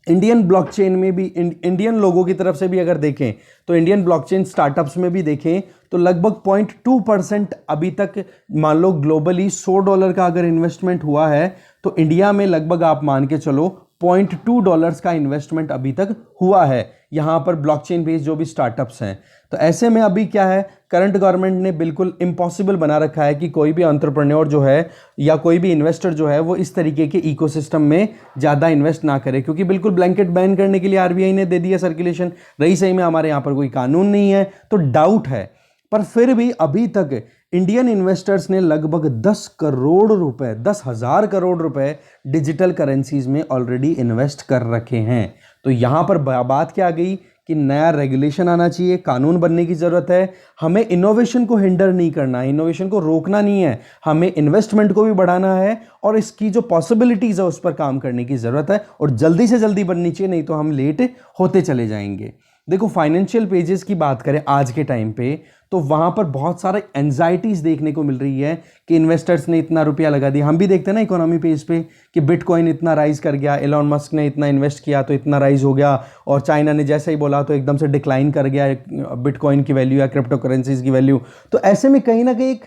इंडियन ब्लॉकचेन में भी, इंडियन लोगों की तरफ से भी अगर देखें तो इंडियन ब्लॉकचेन स्टार्टअप्स में भी देखें तो लगभग 0.2% अभी तक, मान लो ग्लोबली $100 का अगर इन्वेस्टमेंट हुआ है तो इंडिया में लगभग आप मान के चलो $0.2 का इन्वेस्टमेंट अभी तक हुआ है यहाँ पर ब्लॉकचेन बेस्ड जो भी स्टार्टअप्स हैं। तो ऐसे में अभी क्या है, करंट गवर्नमेंट ने बिल्कुल इम्पॉसिबल बना रखा है कि कोई भी एंटरप्रेन्योर जो है या कोई भी इन्वेस्टर जो है वो इस तरीके के इकोसिस्टम में ज़्यादा इन्वेस्ट ना करे, क्योंकि बिल्कुल ब्लैंकेट बैन करने के लिए आरबीआई ने दे दिया सर्कुलेशन। रही सही में हमारे यहाँ पर कोई कानून नहीं है, तो डाउट है, पर फिर भी अभी तक इंडियन इन्वेस्टर्स ने लगभग 10,000 करोड़ रुपए डिजिटल करेंसीज में ऑलरेडी इन्वेस्ट कर रखे हैं। तो यहाँ पर बात क्या आ गई कि नया रेगुलेशन आना चाहिए, कानून बनने की ज़रूरत है। हमें इनोवेशन को हिंडर नहीं करना है, इनोवेशन को रोकना नहीं है, हमें इन्वेस्टमेंट को भी बढ़ाना है और इसकी जो पॉसिबिलिटीज़ है उस पर काम करने की ज़रूरत है और जल्दी से जल्दी बननी चाहिए, नहीं तो हम लेट होते चले जाएंगे। देखो फाइनेंशियल पेजेस की बात करें आज के टाइम पे, तो वहां पर बहुत सारे एंजाइटीज देखने को मिल रही है कि इन्वेस्टर्स ने इतना रुपया लगा दिया। हम भी देखते हैं ना इकोनॉमी पेज पे कि बिटकॉइन इतना राइज कर गया, एलॉन मस्क ने इतना इन्वेस्ट किया तो इतना राइज हो गया, और चाइना ने जैसे ही बोला तो एकदम से डिक्लाइन कर गया बिटकॉइन की वैल्यू या क्रिप्टो करेंसीज की वैल्यू। तो ऐसे में कहीं ना कहीं एक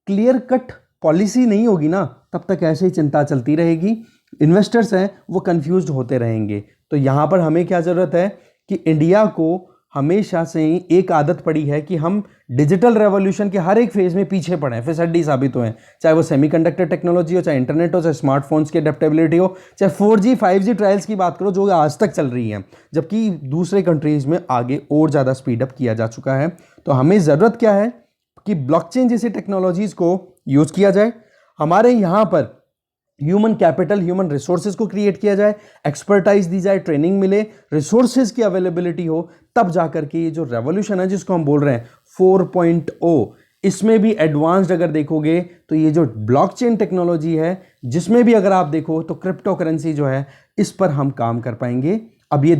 क्लियर कट पॉलिसी नहीं होगी ना, तब तक ऐसे ही चिंता चलती रहेगी, इन्वेस्टर्स हैं वो कंफ्यूज्ड होते रहेंगे। तो यहाँ पर हमें क्या ज़रूरत है कि इंडिया को हमेशा से ही एक आदत पड़ी है कि हम डिजिटल रेवोल्यूशन के हर एक फेज में पीछे पड़े हैं, फिसड्डी साबित हुए हैं, चाहे वो सेमीकंडक्टर टेक्नोलॉजी हो, चाहे इंटरनेट हो, चाहे स्मार्टफोन्स की अडेप्टेबिलिटी हो, चाहे 4G 5G ट्रायल्स की बात करो जो आज तक चल रही हैं, जबकि दूसरे कंट्रीज में आगे और ज़्यादा स्पीडअप किया जा चुका है। तो हमें ज़रूरत क्या है कि ब्लॉकचेन जैसी टेक्नोलॉजीज़ को यूज़ किया जाए, हमारे यहाँ पर ह्यूमन कैपिटल, ह्यूमन रिसोर्सेज को क्रिएट किया जाए, एक्सपर्टाइज दी जाए, ट्रेनिंग मिले, रिसोर्सेज की अवेलेबिलिटी हो, तब जाकर के ये जो रेवोल्यूशन है जिसको हम बोल रहे हैं 4.0, इसमें भी एडवांस्ड अगर देखोगे तो ये जो ब्लॉकचेन टेक्नोलॉजी है जिसमें भी अगर आप देखो तो क्रिप्टो करेंसी जो है इस पर हम काम कर पाएंगे। अब ये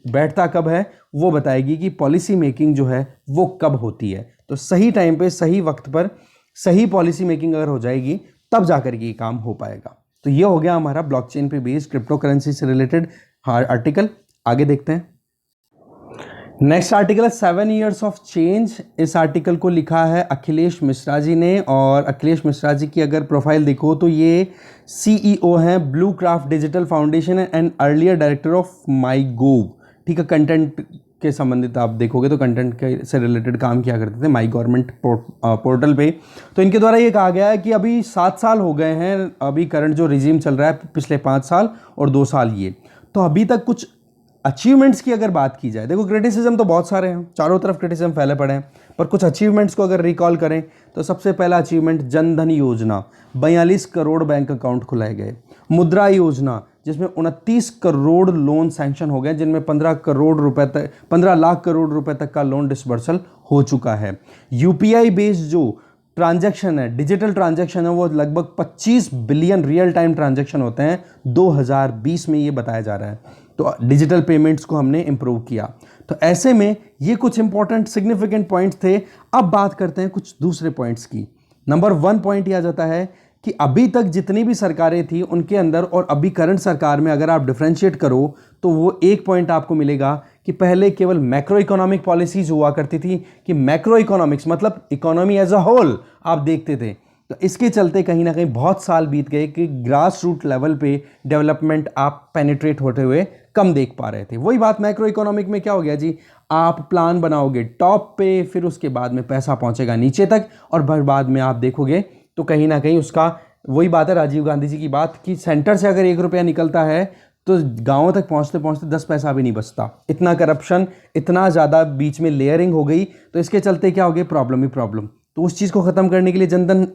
बैठता कब है वो बताएगी कि पॉलिसी मेकिंग जो है वो कब होती है। तो सही टाइम पे सही वक्त पर सही पॉलिसी मेकिंग अगर हो जाएगी तब जाकर के ये काम हो पाएगा। तो ये हो गया हमारा ब्लॉकचेन पे बेस्ड क्रिप्टो करेंसी से रिलेटेड आर्टिकल। आगे देखते हैं। नेक्स्ट आर्टिकल है 7 ईयर्स ऑफ चेंज। इस आर्टिकल को लिखा है अखिलेश मिश्रा जी ने, और अखिलेश मिश्रा जी की अगर प्रोफाइल देखो तो ये CEO हैं blue craft digital foundation and earlier director of my gov. ठीक है, कंटेंट के संबंधित आप देखोगे तो कंटेंट के से रिलेटेड काम किया करते थे माई गवर्नमेंट पोर्टल पे। तो इनके द्वारा ये कहा गया है कि अभी 7 साल हो गए हैं, अभी करंट जो रिजीम चल रहा है पिछले 5 साल और 2 साल ये, तो अभी तक कुछ अचीवमेंट्स की अगर बात की जाए, देखो क्रिटिसिज्म तो बहुत सारे हैं, चारों तरफ क्रिटिसिज्म फैले पड़े हैं, पर कुछ अचीवमेंट्स को अगर रिकॉल करें तो सबसे पहला अचीवमेंट जन धन योजना, 42 करोड़ बैंक अकाउंट खुलाए गए। मुद्रा योजना जिसमें 29 करोड़ लोन सैंक्शन हो गए, जिनमें 15 लाख करोड़ रुपए तक का लोन डिसबर्सल हो चुका है। UPI बेस्ड जो ट्रांजैक्शन है, डिजिटल ट्रांजैक्शन है, वो लगभग 25 बिलियन रियल टाइम ट्रांजैक्शन होते हैं 2020 में, ये बताया जा रहा है। तो डिजिटल पेमेंट्स को हमने इंप्रूव किया। तो ऐसे में ये कुछ इंपॉर्टेंट सिग्निफिकेंट पॉइंट्स थे। अब बात करते हैं कुछ दूसरे पॉइंट्स की। नंबर 1 पॉइंट यह आ जाता है कि अभी तक जितनी भी सरकारें थी उनके अंदर और अभी करंट सरकार में अगर आप डिफरेंशिएट करो तो वो एक पॉइंट आपको मिलेगा कि पहले केवल मैक्रो इकोनॉमिक पॉलिसीज हुआ करती थी, कि मैक्रो इकोनॉमिक्स मतलब इकोनॉमी एज अ होल आप देखते थे। तो इसके चलते कहीं ना कहीं बहुत साल बीत गए कि ग्रास रूट लेवल पे डेवलपमेंट आप पेनिट्रेट होते हुए कम देख पा रहे थे। वही बात मैक्रो इकोनॉमिक में क्या हो गया जी, आप प्लान बनाओगे टॉप पे, फिर उसके बाद में पैसा पहुंचेगा नीचे तक, और बाद में आप देखोगे तो कहीं ना कहीं उसका वही बात है राजीव गांधी जी की बात कि सेंटर से अगर 1 रुपया निकलता है तो गांवों तक पहुंचते पहुंचते 10 पैसा भी नहीं बचता। इतना करप्शन, इतना ज़्यादा बीच में लेयरिंग हो गई, तो इसके चलते क्या हो गया, प्रॉब्लम ही प्रॉब्लम। तो उस चीज़ को ख़त्म करने के लिए जनधन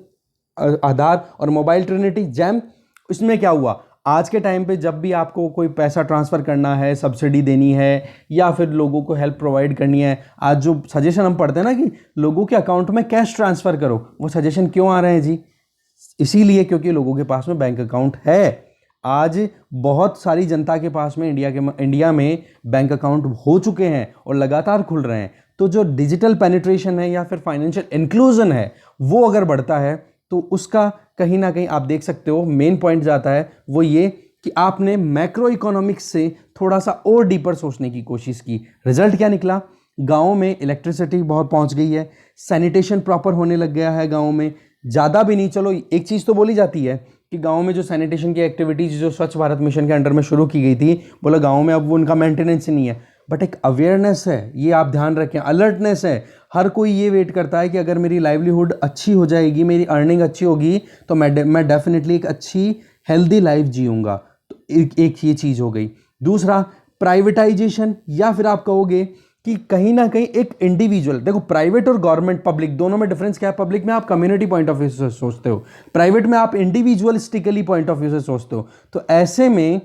आधार और मोबाइल ट्रिनिटी जैम, इसमें क्या हुआ, आज के टाइम पे जब भी आपको कोई पैसा ट्रांसफ़र करना है, सब्सिडी देनी है या फिर लोगों को हेल्प प्रोवाइड करनी है, आज जो सजेशन हम पढ़ते हैं ना कि लोगों के अकाउंट में कैश ट्रांसफ़र करो, वो सजेशन क्यों आ रहे हैं जी, इसीलिए क्योंकि लोगों के पास में बैंक अकाउंट है। आज बहुत सारी जनता के पास में इंडिया में बैंक अकाउंट हो चुके हैं और लगातार खुल रहे हैं। तो जो डिजिटल पेनिट्रेशन है या फिर फाइनेंशियल इंक्लूजन है वो अगर बढ़ता है तो उसका कहीं ना कहीं आप देख सकते हो मेन पॉइंट जाता है वो ये कि आपने मैक्रो इकोनॉमिक्स से थोड़ा सा और डीपर सोचने की कोशिश की। रिजल्ट क्या निकला, गाँव में इलेक्ट्रिसिटी बहुत पहुंच गई है, सैनिटेशन प्रॉपर होने लग गया है गाँव में, ज़्यादा भी नहीं, चलो एक चीज़ तो बोली जाती है कि गांव में जो सैनिटेशन की एक्टिविटीज़ जो स्वच्छ भारत मिशन के अंडर में शुरू की गई थी, बोला गांव में अब वो उनका मेंटेनेंस नहीं है, बट एक अवेयरनेस है, ये आप ध्यान रखें, अलर्टनेस है। हर कोई ये वेट करता है कि अगर मेरी लाइवलीहुड अच्छी हो जाएगी, मेरी अर्निंग अच्छी होगी तो मैं डेफिनेटली एक अच्छी हेल्दी लाइफ जीऊँगा। तो एक ये चीज़ हो गई। दूसरा प्राइवेटाइजेशन, या फिर आप कहोगे कि कहीं ना कहीं एक इंडिविजुअल, देखो प्राइवेट और गवर्नमेंट पब्लिक दोनों में डिफरेंस क्या है, पब्लिक में आप कम्युनिटी पॉइंट ऑफ व्यू से सोचते हो, प्राइवेट में आप इंडिविजुअलिस्टिकली पॉइंट ऑफ व्यू से सोचते हो। तो ऐसे में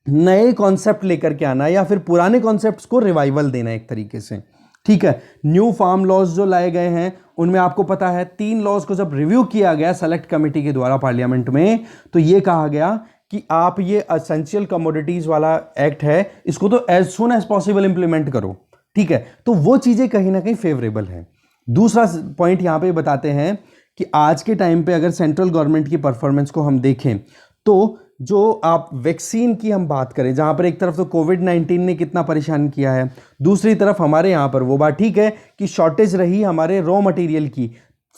नए कॉन्सेप्ट लेकर के आना या फिर पुराने कॉन्सेप्ट्स को रिवाइवल देना एक तरीके से, ठीक है। न्यू फार्म लॉज जो लाए गए हैं उनमें आपको पता है 3 लॉज को जब रिव्यू किया गया सेलेक्ट कमेटी के द्वारा पार्लियामेंट में, तो ये कहा गया कि आप ये एसेंशियल कमोडिटीज वाला एक्ट है इसको तो as soon as possible implement करो, ठीक है। तो वो चीजें कहीं ना कहीं फेवरेबल हैं। दूसरा पॉइंट यहां पे बताते हैं कि आज के टाइम पे अगर सेंट्रल गवर्नमेंट की परफॉर्मेंस को हम देखें तो जो आप वैक्सीन की हम बात करें, जहां पर एक तरफ तो कोविड-19 ने कितना परेशान किया है, दूसरी तरफ हमारे यहां पर वो बात ठीक है कि शॉर्टेज रही हमारे रॉ मटेरियल की,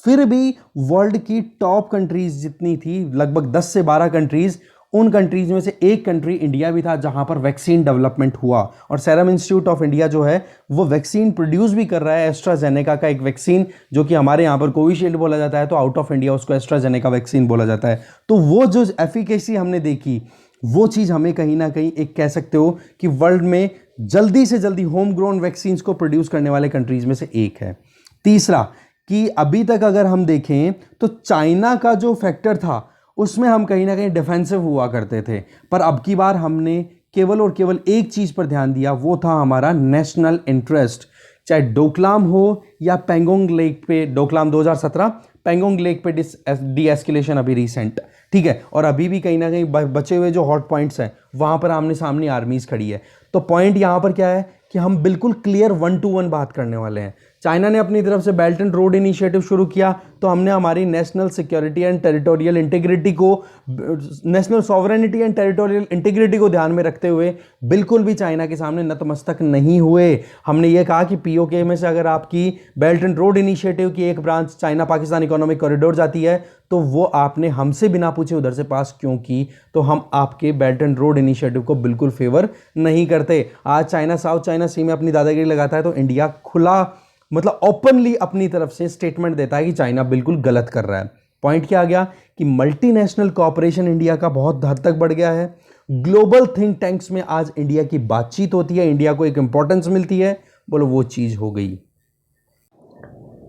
फिर भी वर्ल्ड की टॉप कंट्रीज जितनी थी लगभग 10 से 12 कंट्रीज, उन कंट्रीज में से एक कंट्री इंडिया भी था जहां पर वैक्सीन डेवलपमेंट हुआ। और सीरम इंस्टीट्यूट ऑफ इंडिया जो है वो वैक्सीन प्रोड्यूस भी कर रहा है, एस्ट्राजेनेका का एक वैक्सीन जो कि हमारे यहां पर कोविशील्ड बोला जाता है, तो आउट ऑफ इंडिया उसको एस्ट्राजेनेका वैक्सीन बोला जाता है। तो वो जो एफिकेसी हमने देखी वो चीज़ हमें कहीं ना कहीं एक कह सकते हो कि वर्ल्ड में जल्दी से जल्दी होम ग्रोन वैक्सीन को प्रोड्यूस करने वाले कंट्रीज में से एक है। तीसरा कि अभी तक अगर हम देखें तो चाइना का जो फैक्टर था उसमें हम कहीं ना कहीं डिफेंसिव हुआ करते थे, पर अब की बार हमने केवल और केवल एक चीज़ पर ध्यान दिया, वो था हमारा नेशनल इंटरेस्ट। चाहे डोकलाम हो या पेंगोंग लेक पे, डोकलाम 2017, पेंगोंग लेक पे डी एस्केलेशन अभी रिसेंट, ठीक है। और अभी भी कहीं ना कहीं बचे हुए जो हॉट पॉइंट्स हैं वहाँ पर आमने सामने आर्मीज खड़ी है। तो पॉइंट यहाँ पर क्या है कि हम बिल्कुल क्लियर 1 to 1 बात करने वाले हैं। चाइना ने अपनी तरफ से बेल्ट एंड रोड इनिशिएटिव शुरू किया, तो हमने हमारी national security and territorial integrity को, national sovereignty and territorial integrity को ध्यान में रखते हुए बिल्कुल भी चाइना के सामने नतमस्तक नहीं हुए। हमने ये कहा कि पीओके में से अगर आपकी बेल्ट एंड रोड इनिशिएटिव की एक branch China Pakistan economic corridor जाती है तो वो आपने हमसे बिना पूछे उधर से पास क्यों की, तो हम आपके बेल्ट एंड रोड इनिशिएटिव को बिल्कुल फेवर नहीं करते। आज चाइना साउथ चाइना सी में अपनी दादागिरी लगाता है तो इंडिया खुला मतलब ओपनली अपनी तरफ से स्टेटमेंट देता है कि चाइना बिल्कुल गलत कर रहा है। पॉइंट क्या आ गया कि मल्टीनेशनल कॉपरेशन इंडिया का बहुत हद तक बढ़ गया है। ग्लोबल थिंक टैंक्स में आज इंडिया की बातचीत होती है, इंडिया को एक इंपॉर्टेंस मिलती है, बोलो वो चीज हो गई।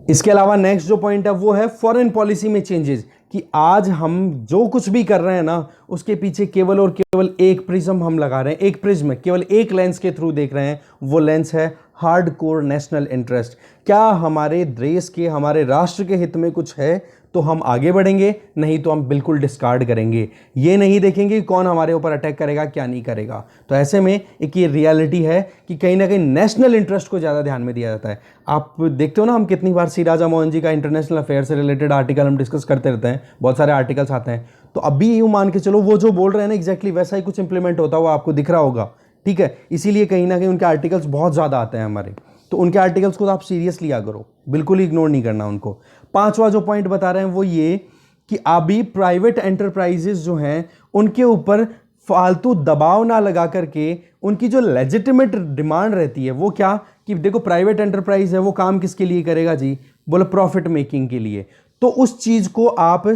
इसके अलावा नेक्स्ट जो पॉइंट है वो है फॉरेन पॉलिसी में चेंजेस, कि आज हम जो कुछ भी कर रहे हैं ना उसके पीछे केवल और केवल एक प्रिज्म हम लगा रहे हैं, एक प्रिज्म केवल एक लेंस के थ्रू देख रहे हैं, वो लेंस है हार्डकोर नेशनल इंटरेस्ट। क्या हमारे देश के हमारे राष्ट्र के हित में कुछ है तो हम आगे बढ़ेंगे, नहीं तो हम बिल्कुल डिस्कार्ड करेंगे। ये नहीं देखेंगे कौन हमारे ऊपर अटैक करेगा क्या नहीं करेगा। तो ऐसे में एक ये रियलिटी है कि कहीं ना कहीं नेशनल इंटरेस्ट को ज़्यादा ध्यान में दिया जाता है। आप देखते हो ना हम कितनी बार सी राजा मोहन जी का इंटरनेशनल अफेयर से रिलेटेड आर्टिकल हम डिस्कस करते रहते हैं, बहुत सारे आर्टिकल्स आते हैं। तो अभी यूँ मान के चलो वो जो बोल रहे हैं ना एग्जैक्टली वैसा ही कुछ इंप्लीमेंट होता हुआ आपको दिख रहा होगा, ठीक है। इसीलिए कहीं ना कहीं उनके आर्टिकल्स बहुत ज़्यादा आते हैं हमारे, तो उनके आर्टिकल्स को तो आप सीरियस लिया करो, बिल्कुल इग्नोर नहीं करना उनको। पांचवा जो पॉइंट बता रहे हैं वो ये कि अभी प्राइवेट एंटरप्राइजेस जो हैं उनके ऊपर फालतू दबाव ना लगा करके उनकी जो लेजिटिमेट डिमांड रहती है वो क्या कि देखो प्राइवेट एंटरप्राइज है वो काम किसके लिए करेगा जी, बोलो प्रॉफिट मेकिंग के लिए। तो उस चीज़ को आप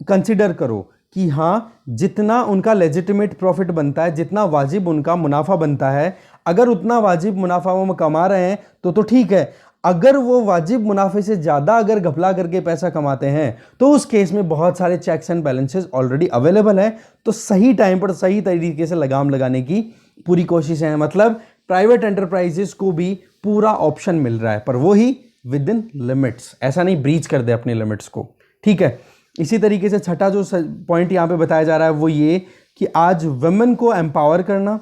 कंसिडर करो कि हाँ जितना उनका लेजिटिमेट प्रॉफिट बनता है, जितना वाजिब उनका मुनाफा बनता है, अगर उतना वाजिब मुनाफा वो कमा रहे हैं तो ठीक है। अगर वो वाजिब मुनाफे से ज़्यादा अगर घपला करके पैसा कमाते हैं तो उस केस में बहुत सारे checks and balances already available है, तो सही टाइम पर सही तरीके से लगाम लगाने की पूरी कोशिश है। मतलब प्राइवेट एंटरप्राइजेस को भी पूरा ऑप्शन मिल रहा है, पर वो ही विद इन लिमिट्स, ऐसा नहीं ब्रीच कर दे अपने लिमिट्स को, ठीक है। इसी तरीके से छठा जो पॉइंट यहाँ पे बताया जा रहा है वो ये कि आज वुमेन को एम्पावर करना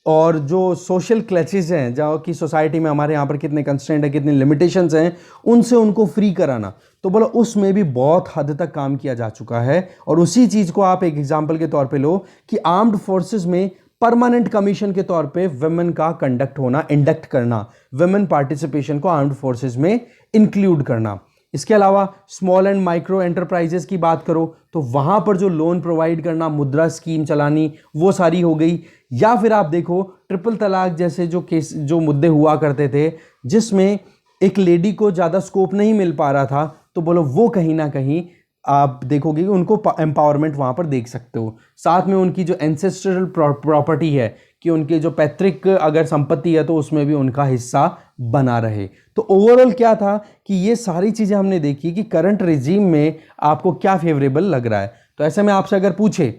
और जो सोशल क्लचेज हैं जो कि सोसाइटी में हमारे यहाँ पर कितने कंस्ट्रेंट है, कितने लिमिटेशंस हैं, उनसे उनको फ्री कराना, तो बोलो उसमें भी बहुत हद तक काम किया जा चुका है। और उसी चीज़ को आप एक एग्जांपल के तौर पे लो कि आर्म्ड फोर्सेस में परमानेंट कमीशन के तौर पे वुमेन का कंडक्ट होना, इंडक्ट करना, वुमेन पार्टिसिपेशन को आर्म्ड फोर्सेस में इंक्लूड करना। इसके अलावा स्मॉल एंड माइक्रो एंटरप्राइजेस की बात करो तो वहाँ पर जो लोन प्रोवाइड करना, मुद्रा स्कीम चलानी, वो सारी हो गई। या फिर आप देखो ट्रिपल तलाक जैसे जो केस जो मुद्दे हुआ करते थे जिसमें एक लेडी को ज़्यादा स्कोप नहीं मिल पा रहा था, तो बोलो वो कहीं ना कहीं आप देखोगे कि उनको एम्पावरमेंट वहाँ पर देख सकते हो। साथ में उनकी जो एंसेस्ट्रल प्रॉपर्टी है कि उनके जो पैतृक अगर संपत्ति है तो उसमें भी उनका हिस्सा बना रहे। तो ओवरऑल क्या था कि ये सारी चीज़ें हमने देखी कि करंट रिजीम में आपको क्या फेवरेबल लग रहा है। तो ऐसे में आपसे अगर पूछे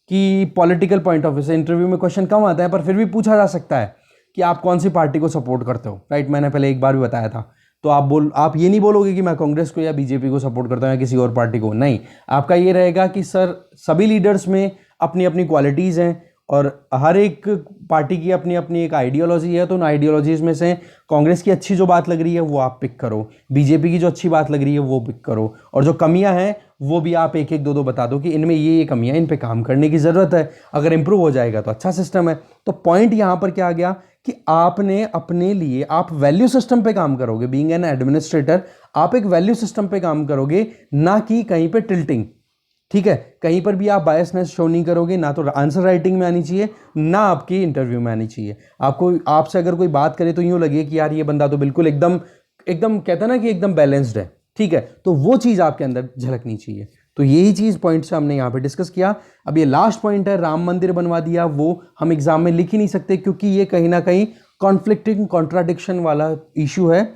कि पॉलिटिकल पॉइंट ऑफ व्यू से इंटरव्यू में क्वेश्चन कम आता है, पर फिर भी पूछा जा सकता है कि आप कौन सी पार्टी को सपोर्ट करते हो, राइट। मैंने पहले एक बार भी बताया था। तो आप ये नहीं बोलोगे कि मैं कांग्रेस को या बीजेपी को सपोर्ट करता हूँ या किसी और पार्टी को, नहीं। आपका ये रहेगा कि सर सभी लीडर्स में अपनी अपनी क्वालिटीज़ हैं और हर एक पार्टी की अपनी अपनी एक आइडियोलॉजी है, तो उन आइडियोलॉजीज़ में से कांग्रेस की अच्छी जो बात लग रही है वो आप पिक करो, बीजेपी की जो अच्छी बात लग रही है वो पिक करो, और जो कमियां हैं वो भी आप एक एक दो दो बता दो कि इनमें ये कमियां, इन पे काम करने की ज़रूरत है, अगर इंप्रूव हो जाएगा तो अच्छा सिस्टम है। तो पॉइंट यहाँ पर क्या आ गया कि आपने अपने लिए आप वैल्यू सिस्टम पे काम करोगे। बीइंग एन एडमिनिस्ट्रेटर आप एक वैल्यू सिस्टम पे काम करोगे, ना कि कहीं पे टिल्टिंग, ठीक है। कहीं पर भी आप बायसनेस शो नहीं करोगे, ना तो आंसर राइटिंग में आनी चाहिए, ना आपकी इंटरव्यू में आनी चाहिए। आपको आपसे अगर कोई बात करे तो यूँ लगे कि यार ये बंदा तो बिल्कुल एकदम एकदम कहता ना कि एकदम बैलेंस्ड है, ठीक है। तो वो चीज़ आपके अंदर झलकनी चाहिए। तो यही चीज़ पॉइंट से हमने यहाँ पे डिस्कस किया। अब ये लास्ट पॉइंट है, राम मंदिर बनवा दिया, वो हम एग्जाम में लिख ही नहीं सकते क्योंकि ये कहीं ना कहीं कॉन्फ्लिक्टिंग कॉन्ट्राडिक्शन वाला इशू है।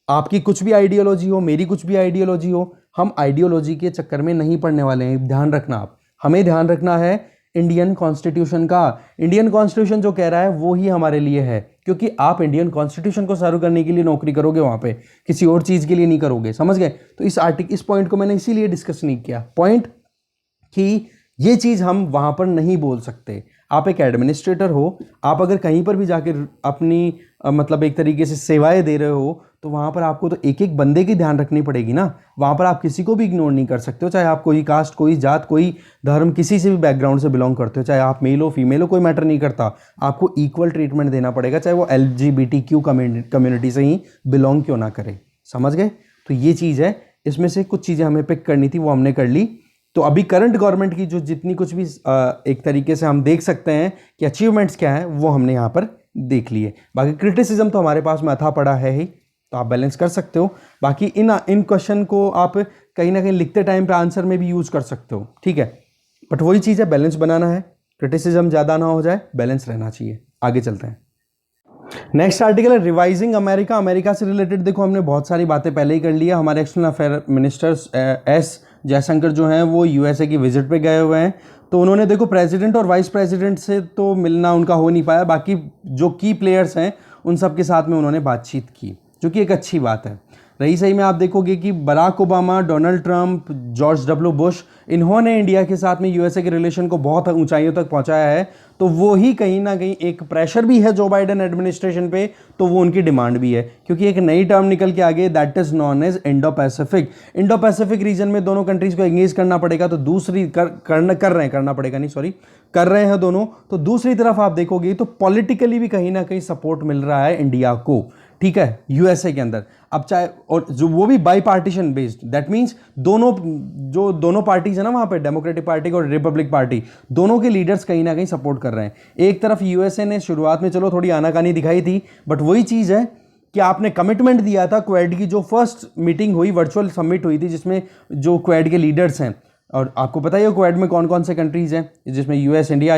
आपकी कुछ भी आइडियोलॉजी हो, मेरी कुछ भी आइडियोलॉजी हो, हम आइडियोलॉजी के चक्कर में नहीं पड़ने वाले हैं। ध्यान रखना, आप हमें ध्यान रखना है इंडियन कॉन्स्टिट्यूशन का। इंडियन कॉन्स्टिट्यूशन जो कह रहा है वो ही हमारे लिए है, क्योंकि आप इंडियन कॉन्स्टिट्यूशन को सर्व करने के लिए नौकरी करोगे, वहां पे किसी और चीज़ के लिए नहीं करोगे, समझ गए। तो इस पॉइंट को मैंने इसीलिए डिस्कस नहीं किया, पॉइंट कि ये चीज़ हम वहाँ पर नहीं बोल सकते। आप एक एडमिनिस्ट्रेटर हो, आप अगर कहीं पर भी जाकर अपनी मतलब एक तरीके से सेवाएं दे रहे हो, तो वहाँ पर आपको तो एक एक बंदे की ध्यान रखनी पड़ेगी ना। वहाँ पर आप किसी को भी इग्नोर नहीं कर सकते हो, चाहे आप कोई कास्ट, कोई जात, कोई धर्म, किसी से भी बैकग्राउंड से बिलोंग करते हो, चाहे आप मेल हो फीमेल हो, कोई मैटर नहीं करता। आपको इक्वल ट्रीटमेंट देना पड़ेगा, चाहे वो LGBTQ कम्युनिटी से ही बिलोंग क्यों ना करे, समझ गए। तो ये चीज़ है, इसमें से कुछ चीज़ें हमें पिक करनी थी, वो हमने कर ली। तो अभी करंट गवर्नमेंट की जो जितनी कुछ भी एक तरीके से हम देख सकते हैं कि अचीवमेंट्स क्या हैं, वो हमने यहाँ पर देख लिए। बाकी क्रिटिसिज्म तो हमारे पास में अथा पड़ा है ही, तो आप बैलेंस कर सकते हो। बाकी इन क्वेश्चन को आप कहीं ना कहीं लिखते टाइम पे आंसर में भी यूज कर सकते हो, ठीक है। बट वही चीज़ है, बैलेंस बनाना है, क्रिटिसिज्म ज़्यादा ना हो जाए, बैलेंस रहना चाहिए। आगे चलते हैं। नेक्स्ट आर्टिकल है रिवाइजिंग अमेरिका। अमेरिका से रिलेटेड देखो हमने बहुत सारी बातें पहले ही कर लिया। हमारे external affair minister S Jaishankar जो हैं वो USA की विजिट पे गए हुए हैं। तो उन्होंने देखो प्रेसिडेंट और वाइस प्रेसिडेंट से तो मिलना उनका हो नहीं पाया, बाकी जो की प्लेयर्स हैं उन सब के साथ में उन्होंने बातचीत की, जो कि एक अच्छी बात है। रही सही में आप देखोगे कि Barack Obama, Donald Trump, George W Bush, इन्होंने इंडिया के साथ में USA के रिलेशन को बहुत ऊंचाइयों तक पहुंचाया है। तो वो ही कहीं ना कहीं एक प्रेशर भी है जो बाइडेन एडमिनिस्ट्रेशन पे, तो वो उनकी डिमांड भी है, क्योंकि एक नई टर्म निकल के आ गई, that is known as Indo Pacific. Indo Pacific region में दोनों कंट्रीज को एंगेज करना पड़ेगा, तो दूसरी कर रहे हैं दोनों। तो दूसरी तरफ आप देखोगे तो पॉलिटिकली भी कहीं ना कहीं सपोर्ट मिल रहा है इंडिया को, ठीक है, USA के अंदर। अब चाहे और जो वो भी by partition based, that means दोनों पार्टीज है ना वहां पे, डेमोक्रेटिक पार्टी और रिपब्लिक पार्टी, दोनों के लीडर्स कहीं ना कहीं सपोर्ट कर रहे हैं। एक तरफ USA ने शुरुआत में चलो थोड़ी आनाकानी दिखाई थी, बट वही चीज है कि आपने कमिटमेंट दिया था। क्वेड की जो फर्स्ट मीटिंग हुई, वर्चुअल समिट हुई थी, जिसमें जो क्वेड के लीडर्स हैं, और आपको पता ही है क्वेड में कौन कौन से कंट्रीज़ हैं, जिसमें US, इंडिया,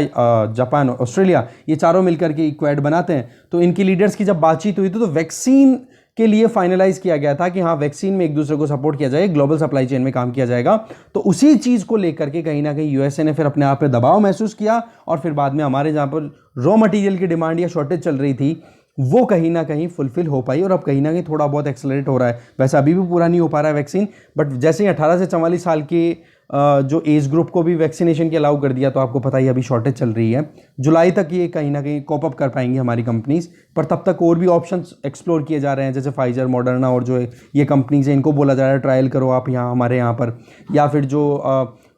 जापान, ऑस्ट्रेलिया, ये चारों मिलकर के क्वेड बनाते हैं। तो इनकी लीडर्स की जब बातचीत हुई थी तो वैक्सीन के लिए फाइनलाइज किया गया था कि हाँ वैक्सीन में एक दूसरे को सपोर्ट किया जाए, ग्लोबल सप्लाई चेन में काम किया जाएगा। तो उसी चीज़ को लेकर के कहीं ना कहीं USA ने फिर अपने आप पे दबाव महसूस किया, और फिर बाद में हमारे जहाँ पर रॉ मटेरियल की डिमांड या शॉर्टेज चल रही थी, वो कहीं ना कहीं फुलफिल हो पाई, और अब कहीं ना कहीं थोड़ा बहुत एक्सेलरेट हो रहा है। वैसे अभी भी पूरा नहीं हो पा रहा है वैक्सीन, बट जैसे ही 18 से 44 साल के जो एज ग्रुप को भी वैक्सीनेशन के अलाउ कर दिया, तो आपको पता ही अभी शॉर्टेज चल रही है। जुलाई तक ये कहीं ना कहीं कोप अप कर पाएंगी हमारी कंपनीज, पर तब तक और भी ऑप्शंस एक्सप्लोर किए जा रहे हैं, जैसे फाइजर, मॉडर्ना और जो ये कंपनीज हैं, इनको बोला जा रहा है ट्रायल करो आप यहाँ हमारे यहाँ पर। या फिर जो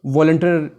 वॉलंटियर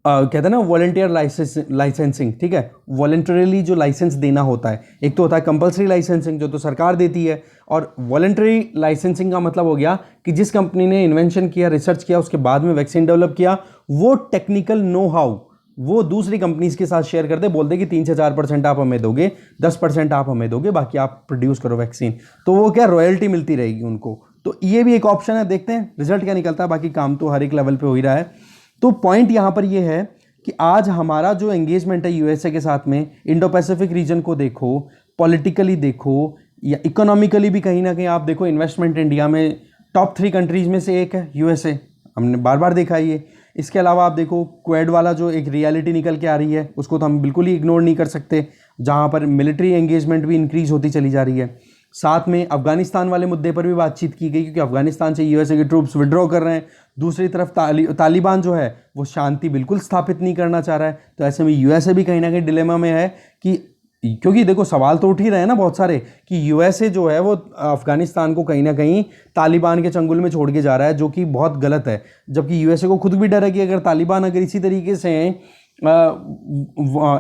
कहते हैं ना, वॉलंटियर लाइसेंसिंग, ठीक है, वॉलंटरीली जो लाइसेंस देना होता है, एक तो होता है कंपलसरी लाइसेंसिंग जो तो सरकार देती है, और वॉलंटरी लाइसेंसिंग का मतलब हो गया कि जिस कंपनी ने इन्वेंशन किया, रिसर्च किया, उसके बाद में वैक्सीन डेवलप किया, वो टेक्निकल नो हाउ वो दूसरी कंपनीज के साथ शेयर करते, बोलते कि 3 से 4% आप हमें दोगे, 10% आप हमें दोगे, बाकी आप प्रोड्यूस करो वैक्सीन। तो वो क्या रॉयल्टी मिलती रहेगी उनको। तो ये भी एक ऑप्शन है, देखते हैं रिजल्ट क्या निकलता है। बाकी काम तो हर एक लेवल पे हो ही रहा है। तो पॉइंट यहाँ पर ये है कि आज हमारा जो एंगेजमेंट है USA के साथ में, इंडो पैसिफिक रीजन को देखो, पॉलिटिकली देखो या इकोनॉमिकली भी कहीं ना कहीं आप देखो, इन्वेस्टमेंट इंडिया में टॉप 3 कंट्रीज में से एक है USA, हमने बार बार देखा ये। इसके अलावा आप देखो क्वेड वाला जो एक रियलिटी निकल के आ रही है उसको तो हम बिल्कुल ही इग्नोर नहीं कर सकते, जहाँ पर मिलिट्री एंगेजमेंट भी इंक्रीज होती चली जा रही है। साथ में अफगानिस्तान वाले मुद्दे पर भी बातचीत की गई, क्योंकि अफगानिस्तान से यूएसए के ट्रूप्स विड्रॉ कर रहे हैं। दूसरी तरफ तालिबान जो है वो शांति बिल्कुल स्थापित नहीं करना चाह रहा है। तो ऐसे में यूएसए भी कहीं ना कहीं डिलेमा में है कि, क्योंकि देखो सवाल तो उठ ही रहे हैं ना बहुत सारे कि यूएसए जो है वो अफगानिस्तान को कहीं ना कहीं तालिबान के चंगुल में छोड़ के जा रहा है, जो कि बहुत गलत है। जबकि यूएसए को खुद भी डर है कि अगर तालिबान अगर इसी तरीके से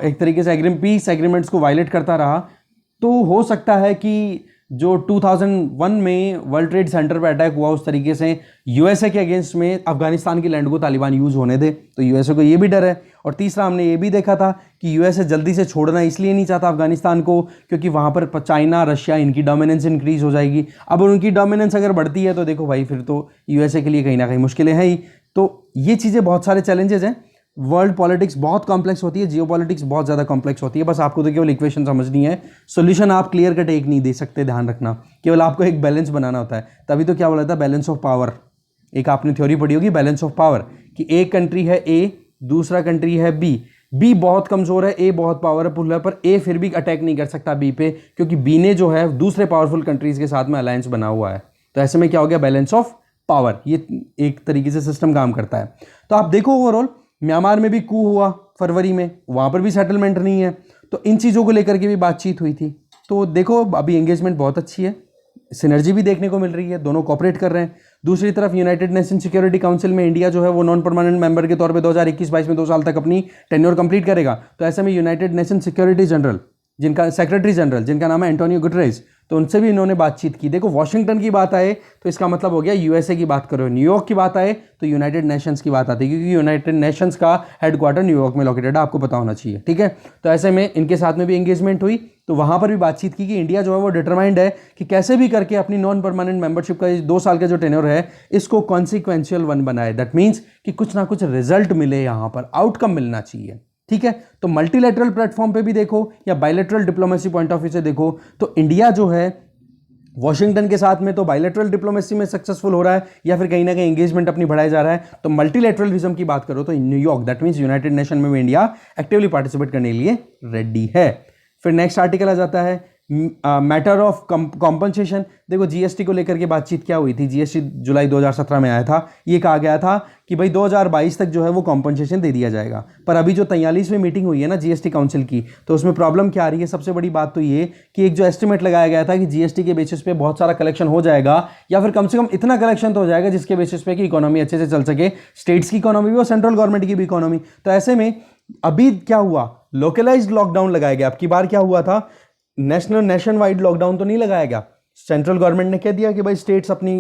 एक तरीके से पीस एग्रीमेंट्स को वायलेट करता रहा तो हो सकता है कि जो 2001 में वर्ल्ड ट्रेड सेंटर पर अटैक हुआ उस तरीके से यूएसए के अगेंस्ट में अफगानिस्तान की लैंड को तालिबान यूज होने दे। तो यूएसए को ये भी डर है। और तीसरा हमने ये भी देखा था कि यूएसए जल्दी से छोड़ना इसलिए नहीं चाहता अफगानिस्तान को, क्योंकि वहाँ पर चाइना रशिया इनकी डोमिनेंस इंक्रीज हो जाएगी। अब उनकी डोमिनेंस अगर बढ़ती है तो देखो भाई फिर तो यूएसए के लिए कहीं ना कहीं मुश्किलें हैं ही। तो ये चीज़ें बहुत सारे चैलेंजेस हैं। वर्ल्ड पॉलिटिक्स बहुत कॉम्प्लेक्स होती है, जियो पॉलिटिक्स बहुत ज़्यादा कॉम्प्लेक्स होती है। बस आपको तो केवल इक्वेशन समझनी है, सोल्यूशन आप क्लियर कट एक नहीं दे सकते, ध्यान रखना। केवल आपको एक बैलेंस बनाना होता है। तभी तो क्या बोला था, बैलेंस ऑफ पावर। एक आपने थ्योरी पढ़ी होगी बैलेंस ऑफ पावर, कि एक कंट्री है ए, दूसरा कंट्री है बी। बी बहुत कमज़ोर है, ए बहुत पावरफुल है, पर ए फिर भी अटैक नहीं कर सकता बी पे, क्योंकि बी ने जो है दूसरे पावरफुल कंट्रीज़ के साथ में अलायंस बना हुआ है। तो ऐसे में क्या हो गया, बैलेंस ऑफ पावर। ये एक तरीके से सिस्टम काम करता है। तो आप देखो ओवरऑल म्यांमार में भी कू हुआ फरवरी में, वहाँ पर भी सेटलमेंट नहीं है। तो इन चीज़ों को लेकर के भी बातचीत हुई थी। तो देखो अभी एंगेजमेंट बहुत अच्छी है, सिनर्जी भी देखने को मिल रही है, दोनों कोऑपरेट कर रहे हैं। दूसरी तरफ यूनाइटेड नेशन सिक्योरिटी काउंसिल में इंडिया जो है वो नॉन परमानेंट मेंबर के तौर पे 2021-22 में 2 साल तक अपनी टेन्योर कंप्लीट करेगा। तो ऐसे में यूनाइटेड नेशन सिक्योरिटी जनरल जिनका सेक्रेटरी जनरल जिनका नाम है एंटोनियो गुटरेस, तो उनसे भी इन्होंने बातचीत की। देखो वॉशिंगटन की बात आए तो इसका मतलब हो गया यूएसए की बात करो, न्यूयॉर्क की बात आए तो यूनाइटेड नेशंस की बात आती है, क्योंकि यूनाइटेड नेशंस का हेडक्वार्टर न्यूयॉर्क में लोकेटेड है, आपको पता होना चाहिए। ठीक है, तो ऐसे में इनके साथ में भी एंगेजमेंट हुई। तो वहाँ पर भी बातचीत की कि इंडिया जो है वो डिटरमाइंड है कि कैसे भी करके अपनी नॉन परमानेंट मेंबरशिप का 2 साल का जो टेन्योर है इसको कॉन्सिक्वेंशियल वन बनाए। दैट मीन्स कि कुछ ना कुछ रिजल्ट मिले, यहाँ पर आउटकम मिलना चाहिए। ठीक है, तो मल्टीलैटरल प्लेटफॉर्म पे भी देखो या bilateral diplomacy point of view से देखो तो इंडिया जो है वॉशिंगटन के साथ में तो बायलैटरल डिप्लोमेसी में सक्सेसफुल हो रहा है, या फिर कहीं ना कहीं एंगेजमेंट अपनी बढ़ाया जा रहा है। तो मल्टीलैटरलिज्म की बात करो तो New York, that means United nation में भी इंडिया एक्टिवली पार्टिसिपेट करने के लिए रेडी है। फिर नेक्स्ट आर्टिकल आ जाता है मैटर ऑफ कॉम्पनसेशन। देखो जीएसटी को लेकर के बातचीत क्या हुई थी, जीएसटी जुलाई 2017 में आया था। ये कहा गया था कि भाई 2022 तक जो है वो कॉम्पनसेशन दे दिया जाएगा। पर अभी जो 43वीं मीटिंग हुई है ना जीएसटी काउंसिल की, तो उसमें प्रॉब्लम क्या आ रही है, सबसे बड़ी बात तो ये कि एक जो एस्टिमेट लगाया गया था कि जीएसटी के बेसिस पे बहुत सारा कलेक्शन हो जाएगा, या फिर कम से कम इतना कलेक्शन तो हो जाएगा जिसके बेसिस पे कि इकोनॉमी अच्छे से चल सके, स्टेट्स की इकोनॉमी भी और सेंट्रल गवर्नमेंट की भी इकोनॉमी। तो ऐसे में अभी क्या हुआ, लोकलाइज्ड लॉकडाउन लगाया गया। अब की बार क्या हुआ था, नेशन वाइड लॉकडाउन तो नहीं लगाया गया। सेंट्रल गवर्नमेंट ने कह दिया कि भाई स्टेट्स अपनी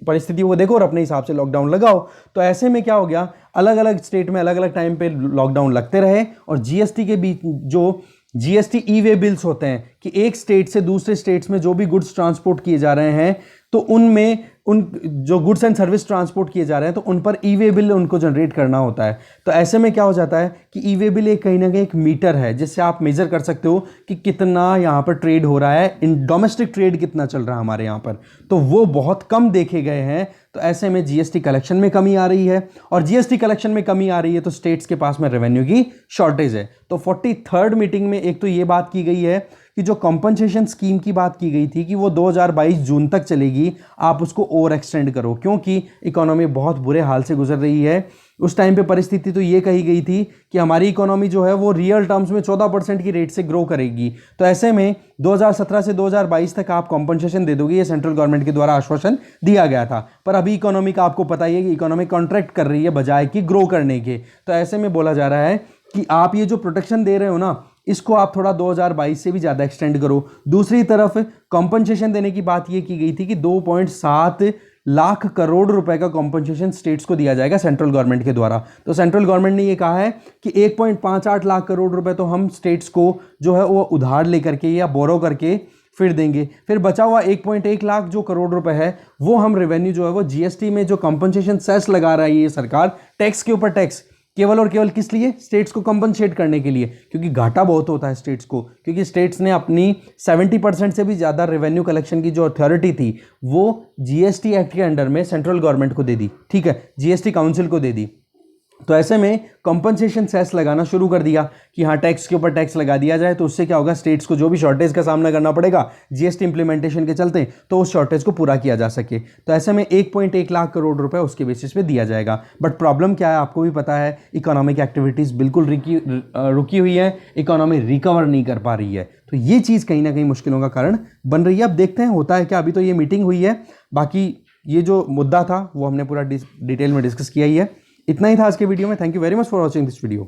परिस्थितियों को देखो और अपने हिसाब से लॉकडाउन लगाओ। तो ऐसे में क्या हो गया, अलग अलग स्टेट में अलग अलग टाइम पे लॉकडाउन लगते रहे। और जीएसटी के बीच जो जीएसटी ई वे बिल्स होते हैं कि एक स्टेट से दूसरे स्टेट्स में जो भी गुड्स ट्रांसपोर्ट किए जा रहे हैं तो उनमें उन जो गुड्स एंड सर्विस ट्रांसपोर्ट किए जा रहे हैं तो उन पर ई वे बिल उनको जनरेट करना होता है। तो ऐसे में क्या हो जाता है कि ई वे बिल एक कहीं ना कहीं एक मीटर है जिससे आप मेजर कर सकते हो कि कितना यहाँ पर ट्रेड हो रहा है, इन डोमेस्टिक ट्रेड कितना चल रहा है हमारे यहाँ पर। तो वो बहुत कम देखे गए हैं। तो ऐसे में जीएसटी कलेक्शन में कमी आ रही है, और जीएसटी कलेक्शन में कमी आ रही है तो स्टेट्स के पास में रेवेन्यू की शॉर्टेज है। तो 43rd मीटिंग में एक तो ये बात की गई है कि जो कंपनसेशन स्कीम की बात की गई थी कि वो 2022 जून तक चलेगी, आप उसको ओवर एक्सटेंड करो, क्योंकि इकोनॉमी बहुत बुरे हाल से गुजर रही है। उस टाइम पे परिस्थिति तो ये कही गई थी कि हमारी इकोनॉमी जो है वो रियल टर्म्स में 14% की रेट से ग्रो करेगी। तो ऐसे में 2017 से 2022 तक आप कॉम्पनसेशन दे दोगे, ये सेंट्रल गवर्नमेंट के द्वारा आश्वासन दिया गया था। पर अभी इकोनॉमी का आपको पता ही है कि इकोनॉमी कॉन्ट्रैक्ट कर रही है बजाय कि ग्रो करने के। तो ऐसे में बोला जा रहा है कि आप ये जो प्रोटेक्शन दे रहे हो ना, इसको आप थोड़ा 2022 से भी ज़्यादा एक्सटेंड करो। दूसरी तरफ कॉम्पनसेशन देने की बात ये की गई थी कि 2.7 लाख करोड़ रुपए का कॉम्पनसेशन स्टेट्स को दिया जाएगा सेंट्रल गवर्नमेंट के द्वारा। तो सेंट्रल गवर्नमेंट ने ये कहा है कि 1.58 लाख करोड़ रुपए तो हम स्टेट्स को जो है वो उधार लेकर के या बोरो करके फिर देंगे। फिर बचा हुआ 1.1 लाख जो करोड़ रुपए है वो हम रेवेन्यू जो है वो जीएसटी में जो कॉम्पनसेशन सेस लगा रहा है ये सरकार, टैक्स के ऊपर टैक्स, केवल और केवल किस लिए, स्टेट्स को कंपनसेट करने के लिए, क्योंकि घाटा बहुत होता है स्टेट्स को, क्योंकि स्टेट्स ने अपनी 70% से भी ज़्यादा रेवेन्यू कलेक्शन की जो अथॉरिटी थी वो जीएसटी एक्ट के अंडर में सेंट्रल गवर्नमेंट को दे दी। ठीक है, जीएसटी काउंसिल को दे दी। तो ऐसे में कंपनसेशन सेस लगाना शुरू कर दिया कि हाँ टैक्स के ऊपर टैक्स लगा दिया जाए, तो उससे क्या होगा, स्टेट्स को जो भी शॉर्टेज का सामना करना पड़ेगा जीएसटी इंप्लीमेंटेशन के चलते, तो उस शॉर्टेज को पूरा किया जा सके। तो ऐसे में 1.1 लाख करोड़ रुपए उसके बेसिस पे दिया जाएगा। बट प्रॉब्लम क्या है, आपको भी पता है, इकोनॉमिक एक्टिविटीज़ बिल्कुल रुकी हुई है, इकोनॉमी रिकवर नहीं कर पा रही है। तो ये चीज़ कहीं ना कहीं मुश्किलों का कारण बन रही है। अब देखते हैं होता है क्या। अभी तो ये मीटिंग हुई है, बाकी ये जो मुद्दा था वो हमने पूरा डिटेल में डिस्कस किया ही है। इतना ही था आज के वीडियो में। Thank you very much for watching this video.